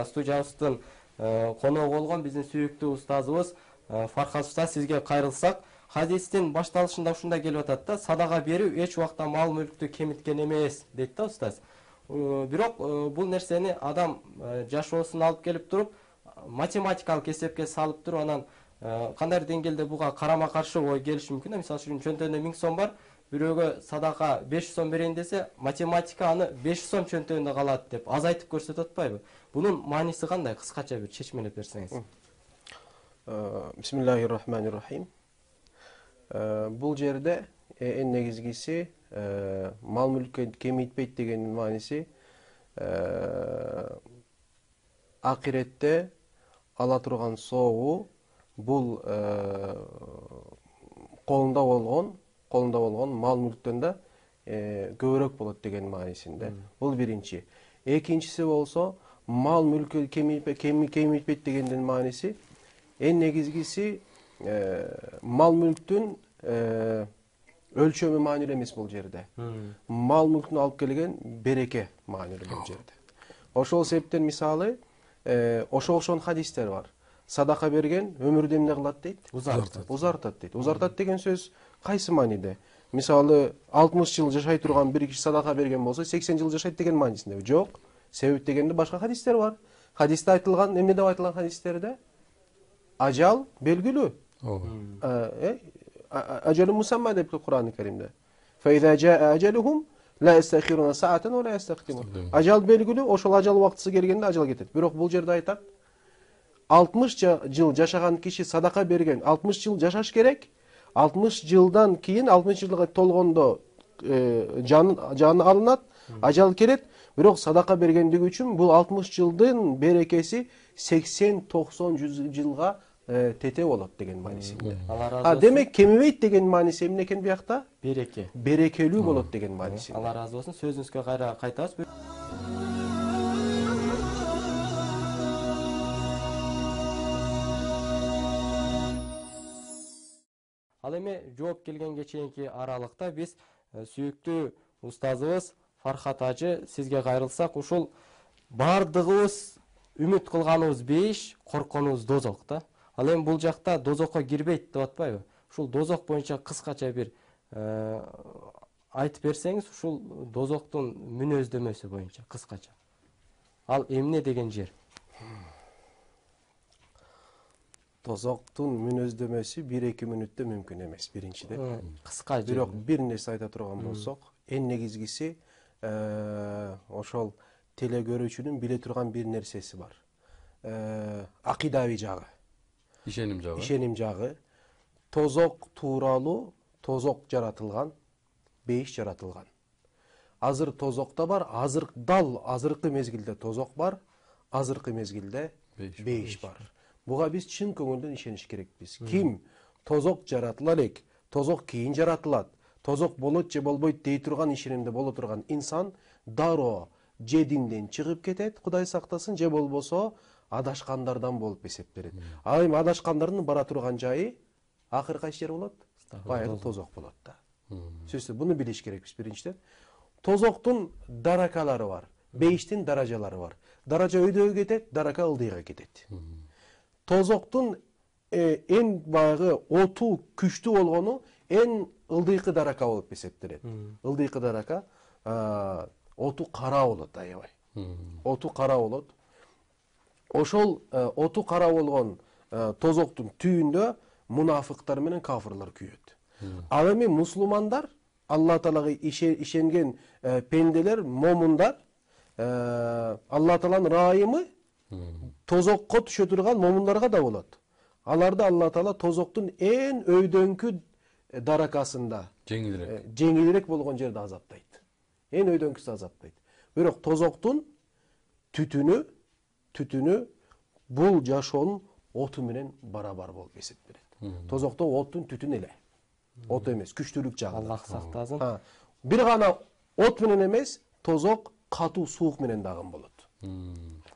Студиябыздын коногу болгон биздин сүйүктүү устазыбыз Фархат Уста, сизге кайрылсак, хадистин башталышында ушундай келип атат да: садага берүү эч убакта мал мүлктү кемиткен эмес дейт да устаз. Бирок бул нерсени адам жашоосуна алып келип туруп, математикалык эсепке салып туруп, анан кандай деңгээлде буга карама каршы ой келиши мүмкүн. Мисалы үчүн чөнтөгүндө 1000 сом бар, бирөөгө садака 500 сом берейин десе, математика аны 500 сом чөнтөгүндө калат деп азайтып көрсөтүп атпайбы? Бунун мааниси кандай? Кыскача бир чечмелеп берсеңиз. Bismillahirrahmanirrahim. Бул жерде эң негизгиси мал мүлккө кемитпейт деген мааниси акиретте ала турган соогу бул колунда болгон мал мүлктөн да көбүрөөк болот деген маанисинде. Бул биринчи. Экинчиси болсо мал мүлккө кемитпейт дегендин мааниси эң негизгиси мал мүлктүн өлчөмү маанилүү эмес бул жерде. Мал мүлкүн алып келген береке маанилүү бул жерде. Ошол себептен мисалы ошо окшогон хадистер бар. Садака берген өмүрдү эмне кылат дейт? Узартат дейт. Узартат деген сөз кайсы мааниде? Мисалы 60 жыл жашай турган бир киши садака берген болсо 80 жыл жашайт деген маанисинде. Жок. Себеп дегенде башка хадистер бар. Хадисте айтылган, эмне деп айтылган хадистерде? Ажал белгилүү. Ажалу мусамма деп Кур'ан-ы Каримде. Фаиза жаа ажалухум ла ястахируна саатан ва ла ястахдимун. Ажал белгилүү, ошол ажал убактысы келгенде ажал кетет. Бирок бул жерде айтат 60 жыл жашаган киши садака берген, 60 жыл жашаш керек. 60 жылдан кийин 60 жылга толгондо жаны алынат, ажал келет. Бирок садака бергендиги үчүн бул 60 жылдын берекеси 80-90 жылга тете болот деген маанисинде. Демек кемибейт деген мааниси эмне экен биякта? Береке. Берекелүү болот деген маанисинде. Алла разы болсун. Сөзүңүзгө кайра кайтабыз. Ал эми жооп келгенге чейинки аралыкта биз сүйүктүү устазыбыз Фархат ажы сизге кайрылсак, ушул бардыгыбыз үмүт кылганыбыз бейиш, коркконубуз дозок да. Ал эми бул жакта дозокко кирбейт деп атпайбы? Ушул дозок боюнча кыскача бир айтып берсеңиз, ушул дозоктун мүнөздөмөсү боюнча кыскача. Ал эмне деген жер? Дозоктун мүнөздөмөсү 1-2 мүнөттө мүмкүн эмес, биринчиден. Кыска жер. Бирок бир нерсе айта турган болсок, эң негизгиси ошол теле көрүүчүнүн биле турган бир нерсеси бар. Акидавий жагы. Ишеним жагы. Тозок тууралуу тозок жаратылган, бейиш жаратылган. Азыр тозокта бар, азыркы мезгилде тозок бар, азыркы мезгилде бейиш бар. Буга биз чын көңүлдөн ишениш керекпиз. Ким тозок жаратыла элек, тозок кийин жаратылат, тозок болот же болбойт дей турган ишенимде боло турган инсан дароо же динден чыгып кетет, Кудай сактасын, же болбосо адашкандардан болуп эсептелет. Ал эми адашкандардын бара турган жайы акыры кайсы жер болот? Баягы тозок болот да. Сөзсүз буну билиш керекпиз биринчиден. Тозоктун даракалары бар, бейиштин даражалары бар. Даража өйдөгө кетет, дарака ылдыйга кетет. Тозоктун эң баягы оту күчтүү болгону эң ылдыйкы дарака болуп эсептелет. Ылдыйкы дарака оту кара болот, аябай. Оту кара болот. Ошол оту кара болгон тозоктун түйүндө мунафыктар менен кафырлар күйөт. Ал эми мусулмандар, Алла Таалага ишенген пенделер, момундар, Алла Тааланын райымы тозокко түшө турган момундарга да болот. Аларды Алла Таала тозоктун эң өйдөңкү даракасында жеңилирээк болгон жерде азаптайт. Эң өйдөңкүсү азаптайт. Бирок тозоктун түтүнү бул жашоонун оту менен барабар болуп эсептелет. Тозокто оттун түтүн эле. От эмес, күчтүүлүк жагы. Аллах сактасын. Бир гана от менен эмес, тозок катуу суук менен дагы болот.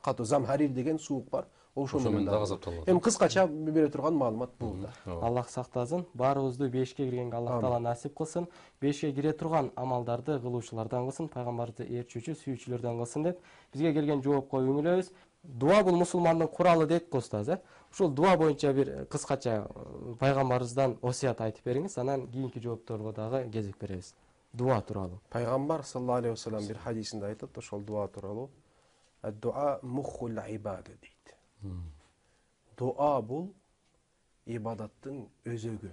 Катуу замхарир деген суук бар. Ошо менен дагы азапталат. Эми кыскача бере турган маалымат бул да. Аллах сактасын. Баарыбызды бешке киргенге Аллах Таала насип кылсын. Бешке кире турган амалдарды кылуучулардан кылсын, пайгамбарыбызды ээрчүүчү, сүйүүчүлөрдөн кылсын деп бизге келген жоопко үңүлөбүз. Дуа бул мусулмандын куралы дейт устаз, Ушул дуа боюнча бир кыскача пайгамбарыбыздан осуят айтып бериңиз, анан кийинки жоопторго дагы кезек беребиз. Дуа тууралуу. Пайгамбар саллаллаху алейхи вассалам бир хадисинде айтат, ошол дуа тууралуу. Ад-дуа мухул ибада дейт. Дуа бул ибадаттын өзөгү.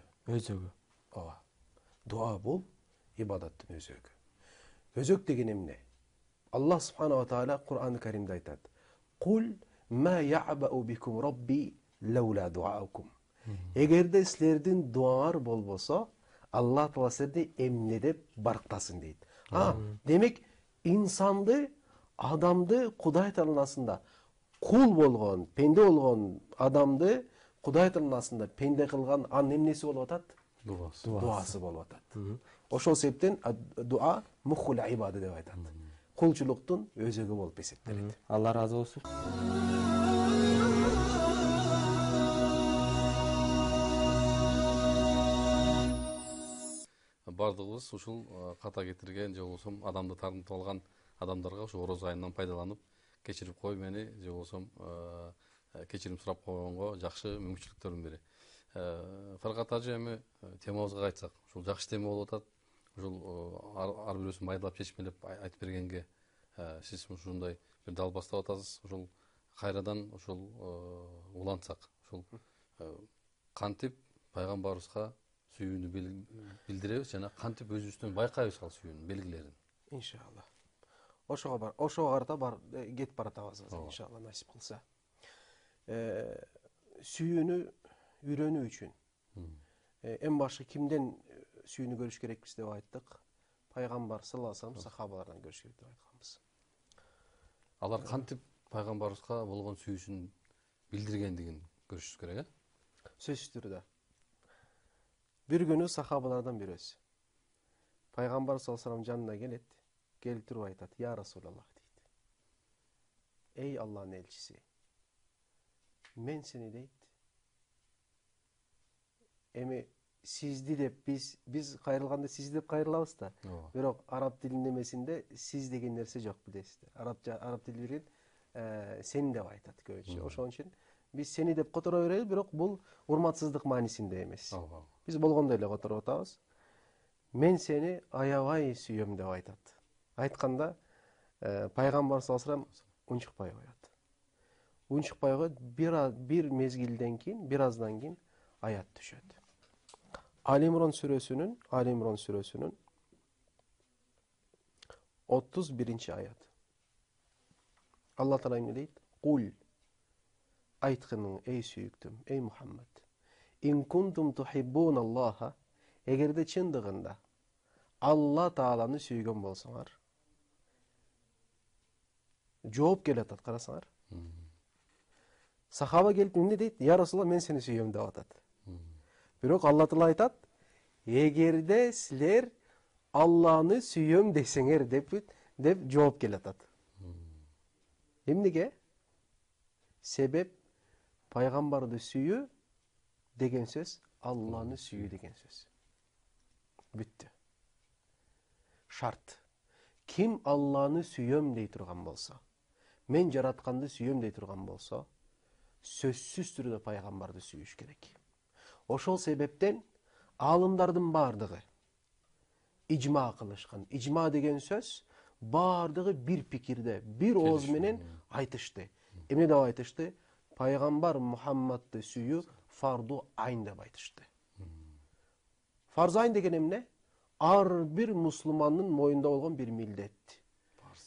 Ооба. Дуа бул ибадаттын өзөгү. Өзөк деген эмне? Аллах субханаху ва таала Кур'ан-ы Каримде айтат: "Кул ма я'бау бикум рабби лаула дуаукум." Эгерде силердин дуаңар болбосо, Алла Таала силерди эмне деп барктасын дейт. Демек инсанды, адамды Кудай Тааласында кул болгон, пенде болгон адамды Кудай Тааласында пенде кылган анын эмнеси болуп атат? Дуасы болуп атат. Ошол себептен дуа мухул ибада деп айтат. Кулчулуктун өзөгү болуп эсептелет. Алла разы болсун. бардыгыбыз ушул ката кетирген же болбосо адамды тартып алган адамдарга ушу ороз айынан пайдаланып кечирип кой мени же болбосо кечирим сурап койгонго жакшы мүмкүнчүлүктөрдүн бири. Фаркат ажы эми темабызга кайтсак, ушул жакшы тема болуп атат. Ушул ар бирөөсүн майдалап чечмелеп айтып бергенге сиз ушундай бир дал баштап атасыз. Ушул кайрадан ушул улантсак, ушул кантип пайгамбарыбызга сүйүүнү билдиребиз жана кантип өзүбүздөн байкайбыз ал сүйүүнүн белгилерин. Иншалла. Ошого карата кетип баратабыз иншалла насип кылса. Сүйүүнү үйрөнүү үчүн эң башы кимден сүйүүнү көрүш керекпиз деп айттык. Пайгамбар саллаллаху алейхи ва саллям сахабалардан көрүш керек деп айтканбыз. Алар кантип пайгамбарыбызга болгон сүйүүсүн билдиргендигин көрүшүбүз керек, Сөзсүз түрдө. Bir günü sahabalardan birisi. Peygamber sallallahu aleyhi ve sellem canına gelip turib aytat, ya Resulallah deydi. Ey Allah'ın elçisi, men seni deydi. Emi sizdi dep biz kayırılganda sizdi dep kayırılabız da. Bирок Arap dilinin demesinde siz degen nerse jok bilesizler. Arap dili bilen seni dep aytat көбүнчө. Ошон үчүн biz seni dep котора беребиz, бирок бул урматсыздык маанисинде эмес. Biz болгондой эле которуп атабыз. Мен сени аябай сүйөм деп айтат. Айтканда пайгамбар саллаллаху алейхи ва саллям унчукпай коет. Унчукпай коет, бир мезгилден кийин, бир аздан кийин аят түшөт. Ali İmran surесүнүн 31 ayat. Allah Teala ne deydi? Kul aytqının ey sүйüktüm, ey Muhammed. İn kuntum tuhibbunallaha, egerde çındığında Allah Taala'nı sүйгөн bolsaňar. Жооп келип атат, карасаңар. Сахаба келип эмне дейт? Я Расулалла, мен сени сүйөм деп атат. Бирок Алла Таала айтат, эгерде силер Алланы сүйөм десеңер деп жооп келип атат. Эмнеге? Себеп пайгамбарды сүйүү деген сөз Алланы сүйүү деген сөз. Бүттү. Шарт. Ким Алланы сүйөм дей турган болсо, мен жаратканды сүйөм дей турган болсо, сөзсүз түрдө пайгамбарды сүйүш керек. Ошол себептен алымдардын бардыгы ижма кылышкан. Ижма деген сөз бардыгы бир пикирде, бир ооз менен айтышты. Эмне деп айтышты? Пайгамбар Мухаммадты сүйүү фарду айн деп айтышты. Фарз айн деген эмне? Ар бир мусулмандын моюнда болгон бир милдет.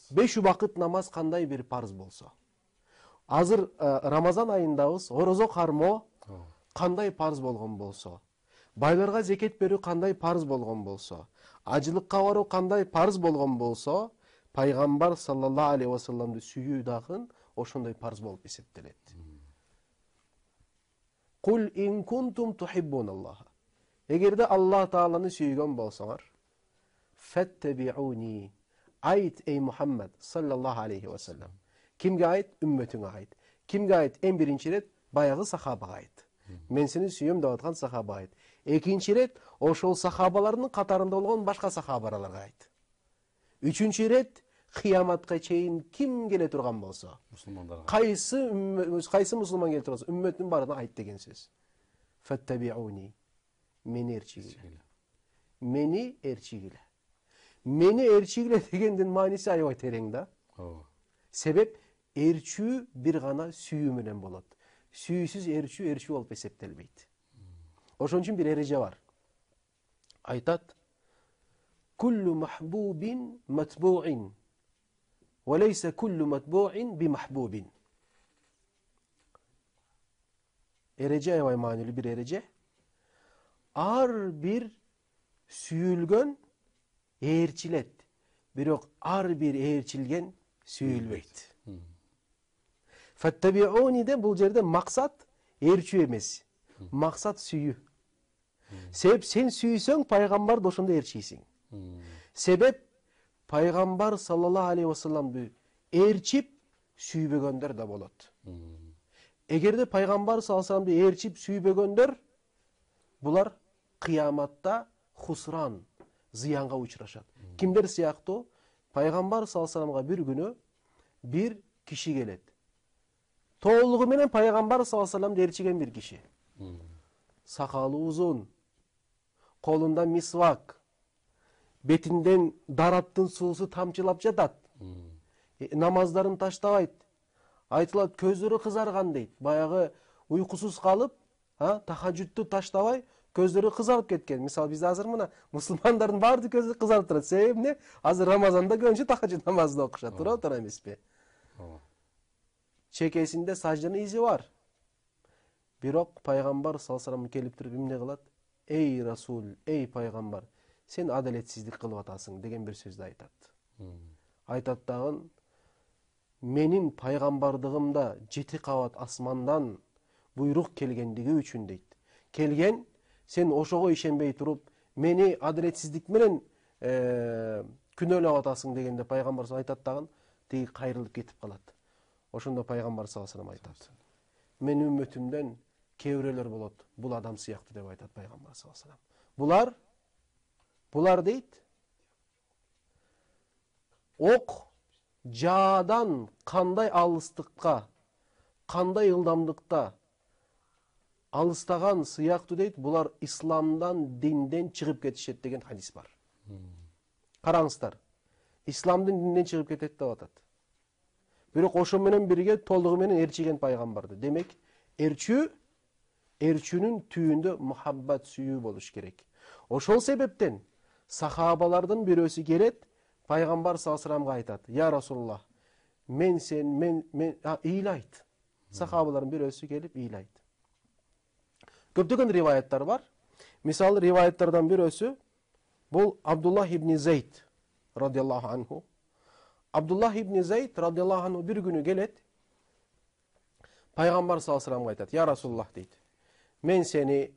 5 убакыт намаз кандай бир парз болсо. Азыр Рамазан айындабыз, орозо кармоо кандай парз болгон болсо, байларга зекет берүү кандай парз болгон болсо, ажылыкка баруу кандай парз болгон болсо, пайгамбар саллаллаху алейхи ва салламды сүйүү дагы ошондой парз болуп эсептелет. Кул ин кунтум тухиббуналлаха. Эгерде Аллах Тааланы сүйгөн болсоңар, фаттабиуни. Айт эй Мухаммад саллаллаху алейхи ва саллам. Кимге айт? Үммөтүңө айт. Кимге айт? Эң биринчи ирет баягы сахабага айт. Мен сени сүйөм деп аткан сахаба айт. Экинчи ирет ошол сахабалардын катарында болгон башка сахабаларга айт. Үчүнчү ирет кыяматка чейин ким келе турган болсо, мусулмандарга. Кайсы мусулман келе турса, үммөттүн баарына айт деген сөз. Фаттабиуни. Мени эрчигиле. Мени эрчигиле. Мени эрчигиле дегендин мааниси аябай терең да. Себеп эрчүү бир гана сүйүү менен болот. Сүйүүсүз эрчүү болуп эсептелбейт. Ошон үчүн бир эреже бар. Айтат: "Kullu mahbubin matbu'in wa laysa kullu matbu'in bi mahbubin." Ereje aябай маанилүү бир эреже. Ар бир сүйүлгөн ээрчилет, бирок ар бир ээрчилген сүйүлбөйт. Фаттабиуни де бул жерде максат ээрчүү эмес. Максат сүйүү. Себеп сен сүйсөң пайгамбарды ошондо ээрчийсиң. Себеп пайгамбар саллаллаху алейхи ва салламды ээрчип сүйбөгөндөр да болот. Эгерде пайгамбар саллаллаху алейхи ва салламды ээрчип сүйбөгөндөр булар кыяматта хусран, зыянга учурашат. Кимдер сыяктуу? Пайгамбар саллаллаху алейхи ва салламга bir күнү bir kişi келет. Толугу менен пайгамбар саллаллаху алейхи ва салламды ээрчиген bir kişi. Сакалы узун, колунда мисвак, бетинден дараттын суусу тамчылап жатат. Намаздарын таштабайт. Айтылат, көздөрү кызарган дейт. Баягы уйкусуз калып, тахажжудту таштабай, көздөрү кызарып кеткен. Мисалы бизде азыр мына мусулмандардын баардык көзү кызарып турат. Себеби эмне? Азыр Рамазанда көбүнчө тахажжуд намазын окушат. Тура эмеспи? Чекесинде саждынын изи бар. Бирок пайгамбар саллаллаху алейхи ва саллям келип туруп эмне кылат? Эй Расул, эй пайгамбар, сен адалетсиздик кылып атасың деген bir сөздү айтат. Айтат дагы, менин пайгамбардыгымда 7 кабат асмандан буйрук келгендиги үчүн дейт. Келген, сен ошого ишенбей туруп, мени адалетсиздик менен күнөөлөп атасың дегенде пайгамбар айтат дагы, тиги кайрылып кетип калат. Ошондо пайгамбар саллаллаху алейхи ва саллям айтат. Мен үммөтүмдөн кээ бирөөлөр болот, бул адам сыяктуу деп айтат пайгамбар саллаллаху алейхи ва саллям. Булар дейт, ок жаадан кандай алыстыкка, кандай ылдамдыкта алыстаган сыяктуу дейт, булар исламдан, динден чыгып кетишет деген хадис бар. Караңыздар, исламдын динден чыгып кетет деп атат. Бирок ошо менен бирге толугу менен ээрчиген пайгамбарды. Демек, ээрчүүнүн түйүндө мухаббат, сүйүү болуш керек. Ошол себептен сахабалардын бирөөсү келет, пайгамбар саллаллаху алейхи ва салламга айтат: "Я Расулуллах, мен ыйлайт." Сахабалардын бирөөсү келип ыйлайт. Көптөгөн риваяттар бар. Мисалы риваяттардан бирөөсү бул Абдуллах ибн Зейд радиаллаху анху. Абдуллах ибн Зейд радиаллаху анху bir күнү келет. Пайгамбар саллаллаху алейхи ва салламга айтат: "Я Расулуллах" дейт. "Мен сени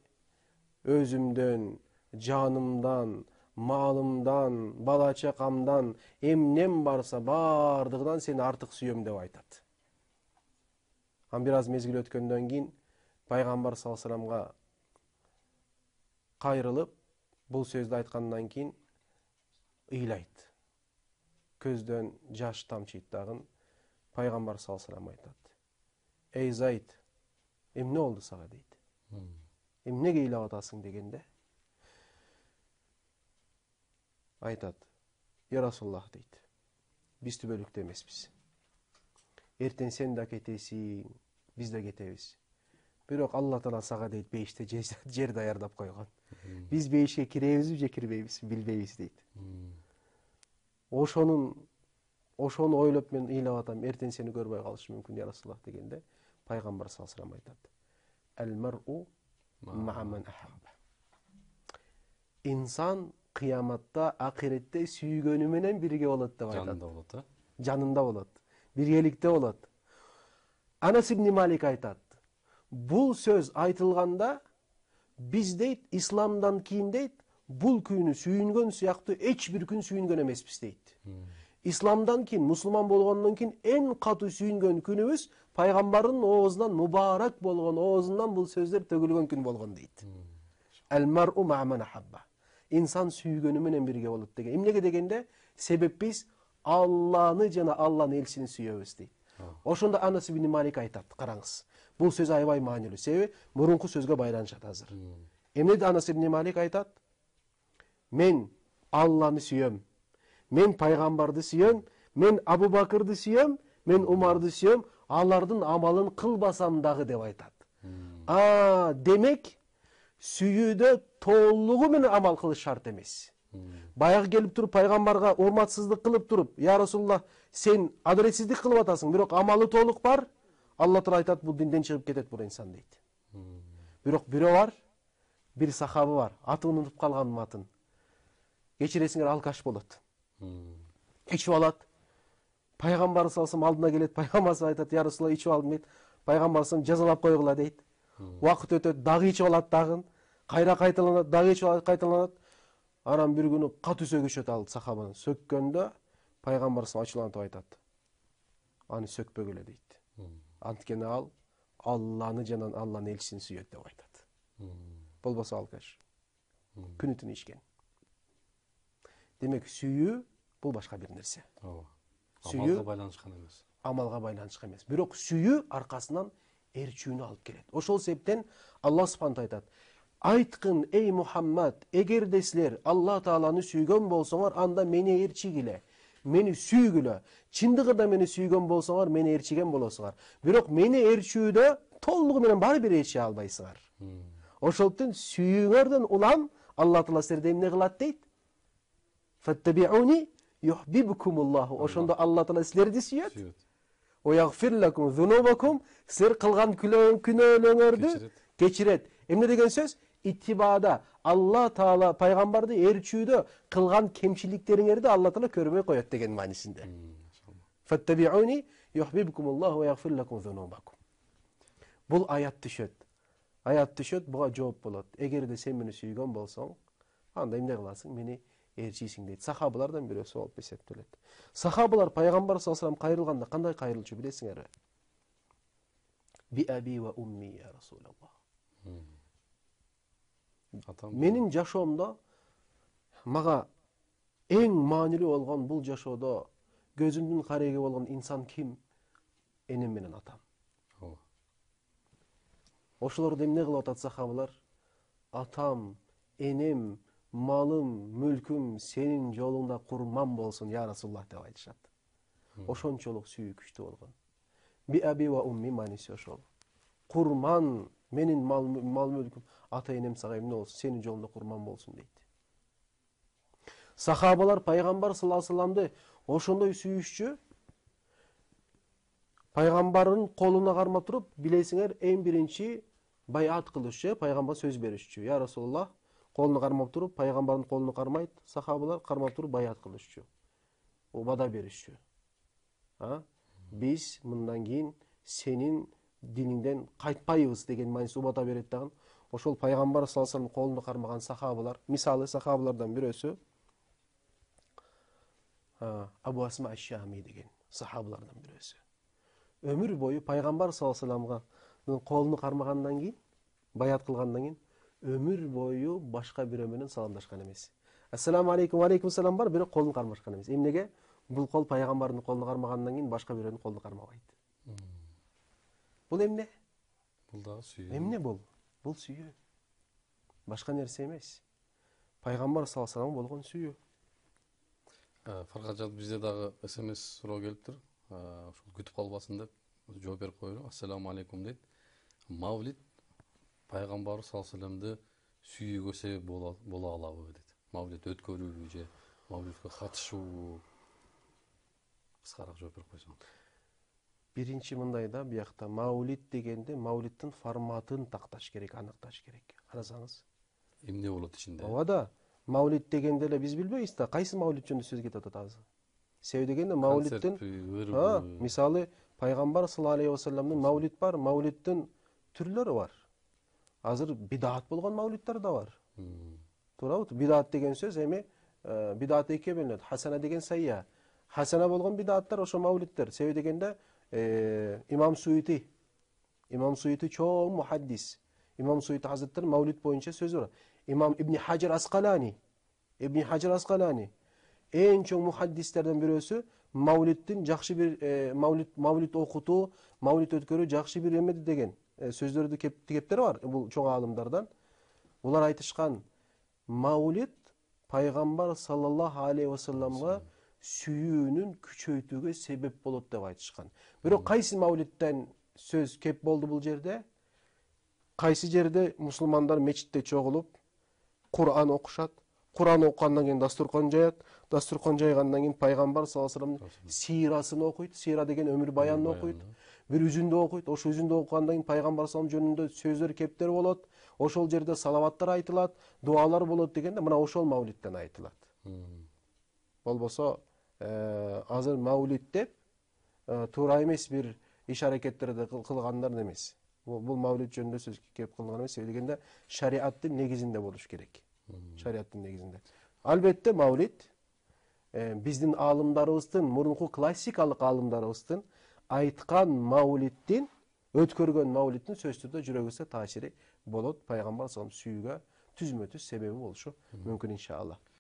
өзүмдөн, жанымдан, малымдан, бала чакамдан, эмнем барса бардыгынан сени артык сүйөм" деп айтат. Бир аз мезгил өткөндөн кийин пайгамбар саллаллаху алейхи ва салламга кайрылып, бул сөздү айткандан кийин ыйлайт. Көздөн жаш тамчыйт дагы. Пайгамбар саллаллаху алейхи ва саллям айтат: "Эй Зайд, эмне болду сага" дейт. "Эмнеге ыйлап атасың" дегенде айтат: "Я Расулуллах" дейт. "Биз түбөлүктө эмеспиз. Эртең сен да кетесиң, биз да кетебиз. Бирок Алла Таала сага дейт бейиште жер даярдап койгон. Биз бейишке киребизби же кирбейбиз, билбейбиз" дейт. Ошону ойлоп мен ыйлап атам, эртең сени көрбөй калышы мүмкүн, Я Расулуллах дегенде пайгамбар саллаллаху алейхи ва саллям айтат: "Ал-мар'у ма'a man ahabba." Инсан кыяматта, акыретте сүйгөнү менен бирге болот деп айтат. Жанында болот, Жанында болот. Биргеликте болот. Анас ибн Малик айтат: "Бул сөз айтылганда биз дейт, исламдан кийин дейт, бул күнү сүйүнгөн сыяктуу эч бир күн сүйүнгөн эмеспиз" дейт. Исламдан кийин, мусулман болгондон кийин эң катуу сүйүнгөн күнүбүз пайгамбардын оозунан мубарак болгон, оозунан бул сөздөр төгүлгөн күн болгон дейт. Ал-мар'у ма'a man ahabba. İnsan сүйгөнү менен бирге болот деген. Эмнеге дегенде, себеп биз Алланы жана Алланын элчисин сүйөбүз дейт. Ошондо Анас ибн Малик айтат, караңыз. Бул сөз аябай маанилүү. Себеби мурунку сөзгө байланышат азыр. Эмне Анас ибн Малик айтат? "Мен Алланы сүйөм. Мен пайгамбарды сүйөм. Мен Абу Бакырды сүйөм. Мен Умарды сүйөм. Алардын амалын кылбасам дагы" деп айтат. Демек сүйүүдө толугу менен амал кылыш шарт эмес. Баягы келип туруп пайгамбарга урматсыздык кылып туруп, "Я Расулуллах, сен адалетсиздик кылып атасың, бирок амалы толук бар", Алла Таала айтат, бул динден чыгып кетет бул инсан дейт. Бирок бирөө бар, бир сахабы бар, атын унутуп калганмын атын. Кечиресиңер, алкаш болот. Ичип алат. Пайгамбар саллаллаху алейхи ва саллям алдына келет, пайгамбар айтат: "Я Расулуллах, ичип алдым" дейт. Пайгамбар саллаллаху алейхи ва саллям жазалап койгула дейт. Убакыт өтөт, дагы ичип алат дагы. Кайра кайталанат, дагы ичип алат, кайталанат. Анан bir күнү катуу сөгүшөт ал сахабаны. Сөккөндө пайгамбар ачууланып айтат: "Аны сөкпөгүлө" дейт. Анткени ал Алланы жана Алланын элчисин сүйөт деп айтат. Болбосо алкаш. Күнү түнү ичкен. Демек сүйүү бул башка бир нерсе. ооба. Сүйүү Амалга байланышкан эмес. амалга байланышкан эмес. Бирок сүйүү аркасынан эрчүүнү алып келет. Ошол себептен Аллах субханаху айтат: "Айткын, эй Мухаммад, эгерде силер Алла Тааланы сүйгөн болсоңор, анда мени ээрчигиле, мени сүйгүлө. Чындыгында мени сүйгөн болсоңор, мени ээрчиген болосуңар. Бирок мени ээрчүүдө толугу менен баары бир ээрчие албайсыңар. Ошондуктан сүйүүңөрдөн улам Алла Таала силерди эмне кылат дейт? Фаттабиуни юхбибкумуллаху. Ошондо Алла Таала силерди сүйөт. Сүйөт. Оягфир лакум зунубакум. Силер кылган күнөөлөрүңөрдү кечирет. Эмне деген сөз? Иттибада Алла Таала пайгамбарды ээрчүүдө кылган кемчиликтериңерди Алла Таала көрбөй коет деген маанисинде. Фаттабиуни юхбибкумуллаху ва ягфир лакум зунубакум. Бул аят түшөт. Аят түшөт, буга жооп болот. Эгерде сен мени сүйгөн болсоң, анда эмне кыласың? Мени ээрчисиң дейт. Сахабалардан бирөөсү болуп эсептелет. Сахабалар пайгамбар саллаллаху алейхи ва саллям кайрылганда кандай кайрылчу билесиңерби? Би аби ва умми я Расулаллах. Менин жашоомдо мага эң маанилүү болгон бул жашоодо көзүмдүн кареги болгон инсан ким? Энем менен атам. Ошолорду эмне кылып атат сахабалар? Атам, энем, малым, мүлкүм сенин жолуңда курман болсун я Расулуллах деп айтышат. Ошончолук сүйүү күчтүү болгон. Би аби ва умми мааниси ошол. Курман, менин мал мүлкүм, ата энем сага эмне болсун, сенин жолуңда курман болсун дейт. Сахабалар пайгамбар саллаллаху алейхи ва салламды ошондой сүйүшчү. Пайгамбардын колуна кармап туруп, билесиңер, эң биринчи байат кылышчу, пайгамбар сөз беришчү. Я Расулуллах, колуна кармап туруп, пайгамбардын колуна кармайт, сахабалар кармап туруп байат кылышчу. Убада беришчү. Биз мындан кийин сенин диниңден кайтпайбыз деген мааниси убада берет дагы. Ошол пайгамбар саллаллаху алейхи ва саллам колуна кармаган сахабалар, мисалы сахабалардан бирөөсү Абу Асма аш-Шами деген сахабалардан бирөөсү. Өмүр бою пайгамбар саллаллаху алейхи ва салламга колуну кармагандан кийин, баят кылгандан кийин өмүр бою башка бирөө менен саламдашкан эмес. Ассаламу алейкум, алейкум салам бар, бирок колун кармашкан эмес. Эмнеге? Бул кол пайгамбардын колуну кармагандан кийин башка бирөөнүн колуну кармабайт. Бул эмне? Бул дагы сүйүү. Эмне бул? Бул сүйүү. Башка нерсе эмес. Пайгамбар саллаллаху алейхи ва салам болгон сүйүү. Фаркат бизде дагы СМС суроо келиптир. Ошол күтүп калбасын деп жооп берип коелу. Ассаламу алейкум дейт. Мавлид пайгамбар саллаллаху алейхи ва салламды сүйүүгө себеп боло алабы дейт. Мавлид өткөрүүбү же мавлидке катышуу? Кыскараак жооп берип койсоң. Биринчи мындай да, биякта мавлид дегенде мавлидтин форматын такташ керек, аныкташ керек. Карасаңыз. Эмне болот ичинде? Ооба да. Мавлид дегенде эле биз билбейбиз да, кайсы мавлид жөнүндө сөз кетип атат азыр. Себеби дегенде мавлидтин, мисалы пайгамбар саллаллаху алейхи ва салламдын мавлид бар, мавлидтин түрлөрү бар. Азыр бидаат болгон мавлидтер да бар. Туурабы? Бидаат деген сөз эми бидаат экиге бөлүнөт. Хасана деген сайя. Хасана болгон бидааттар ошо мавлидтер. Себеби дегенде Имам Суйути чоң мухаддис. Имам Суйути Hazretleri мавлид боюнча сөзү бар. Имам Ибн Хаджар Аскалани эң чоң мухаддистерден бирөөсү мавлидтин жакшы бир мавлид окутуу, мавлид өткөрүү жакшы бир эме деген сөздөрдү кептери бар бул чоң аалымдардан. Булар айтышкан мавлид пайгамбар саллаллаху алейхи ва салламга сүйүүнүн күчөйтүүгө себеп болот деп айтышкан. Бирок кайсы мавлидтен сөз кеп болду бул жерде? Кайсы жерде мусулмандар мечитте чогулуп Кур'ан окушат. Кур'ан окугандан кийин дастуркан жаят. Дастуркан жайгандан кийин пайгамбар саллаллаху алейхи ва салламдын сирасын окуйт. Сира деген өмүр баянын окуйт. Бир үзүндү окуйт. Ошо үзүндү окугандан кийин пайгамбар саллаллаху алейхи ва саллам жөнүндө сөздөр кептер болот. Ошол жерде салаваттар айтылат, дуалар болот дегенде мына ошол мавлидтен айтылат. Болбосо азыр мавлид деп туура эмес бир иш аракеттерди кылгандар эмес. Бул мавлид жөнүндө сөз кеп кылган эмес. Себеби дегенде шариаттын негизинде болуш керек. Шариаттын негизинде. Албетте мавлид биздин аалымдарыбыздын, мурунку классикалык аалымдарыбыздын айткан мавлиддин, өткөргөн мавлиддин сөзсүз түрдө жүрөгүбүзгө таасири болот. Пайгамбар саллаллаху алейхи ва саллам сүйүүгө түзмө-түз себеби болушу мүмкүн иншалла.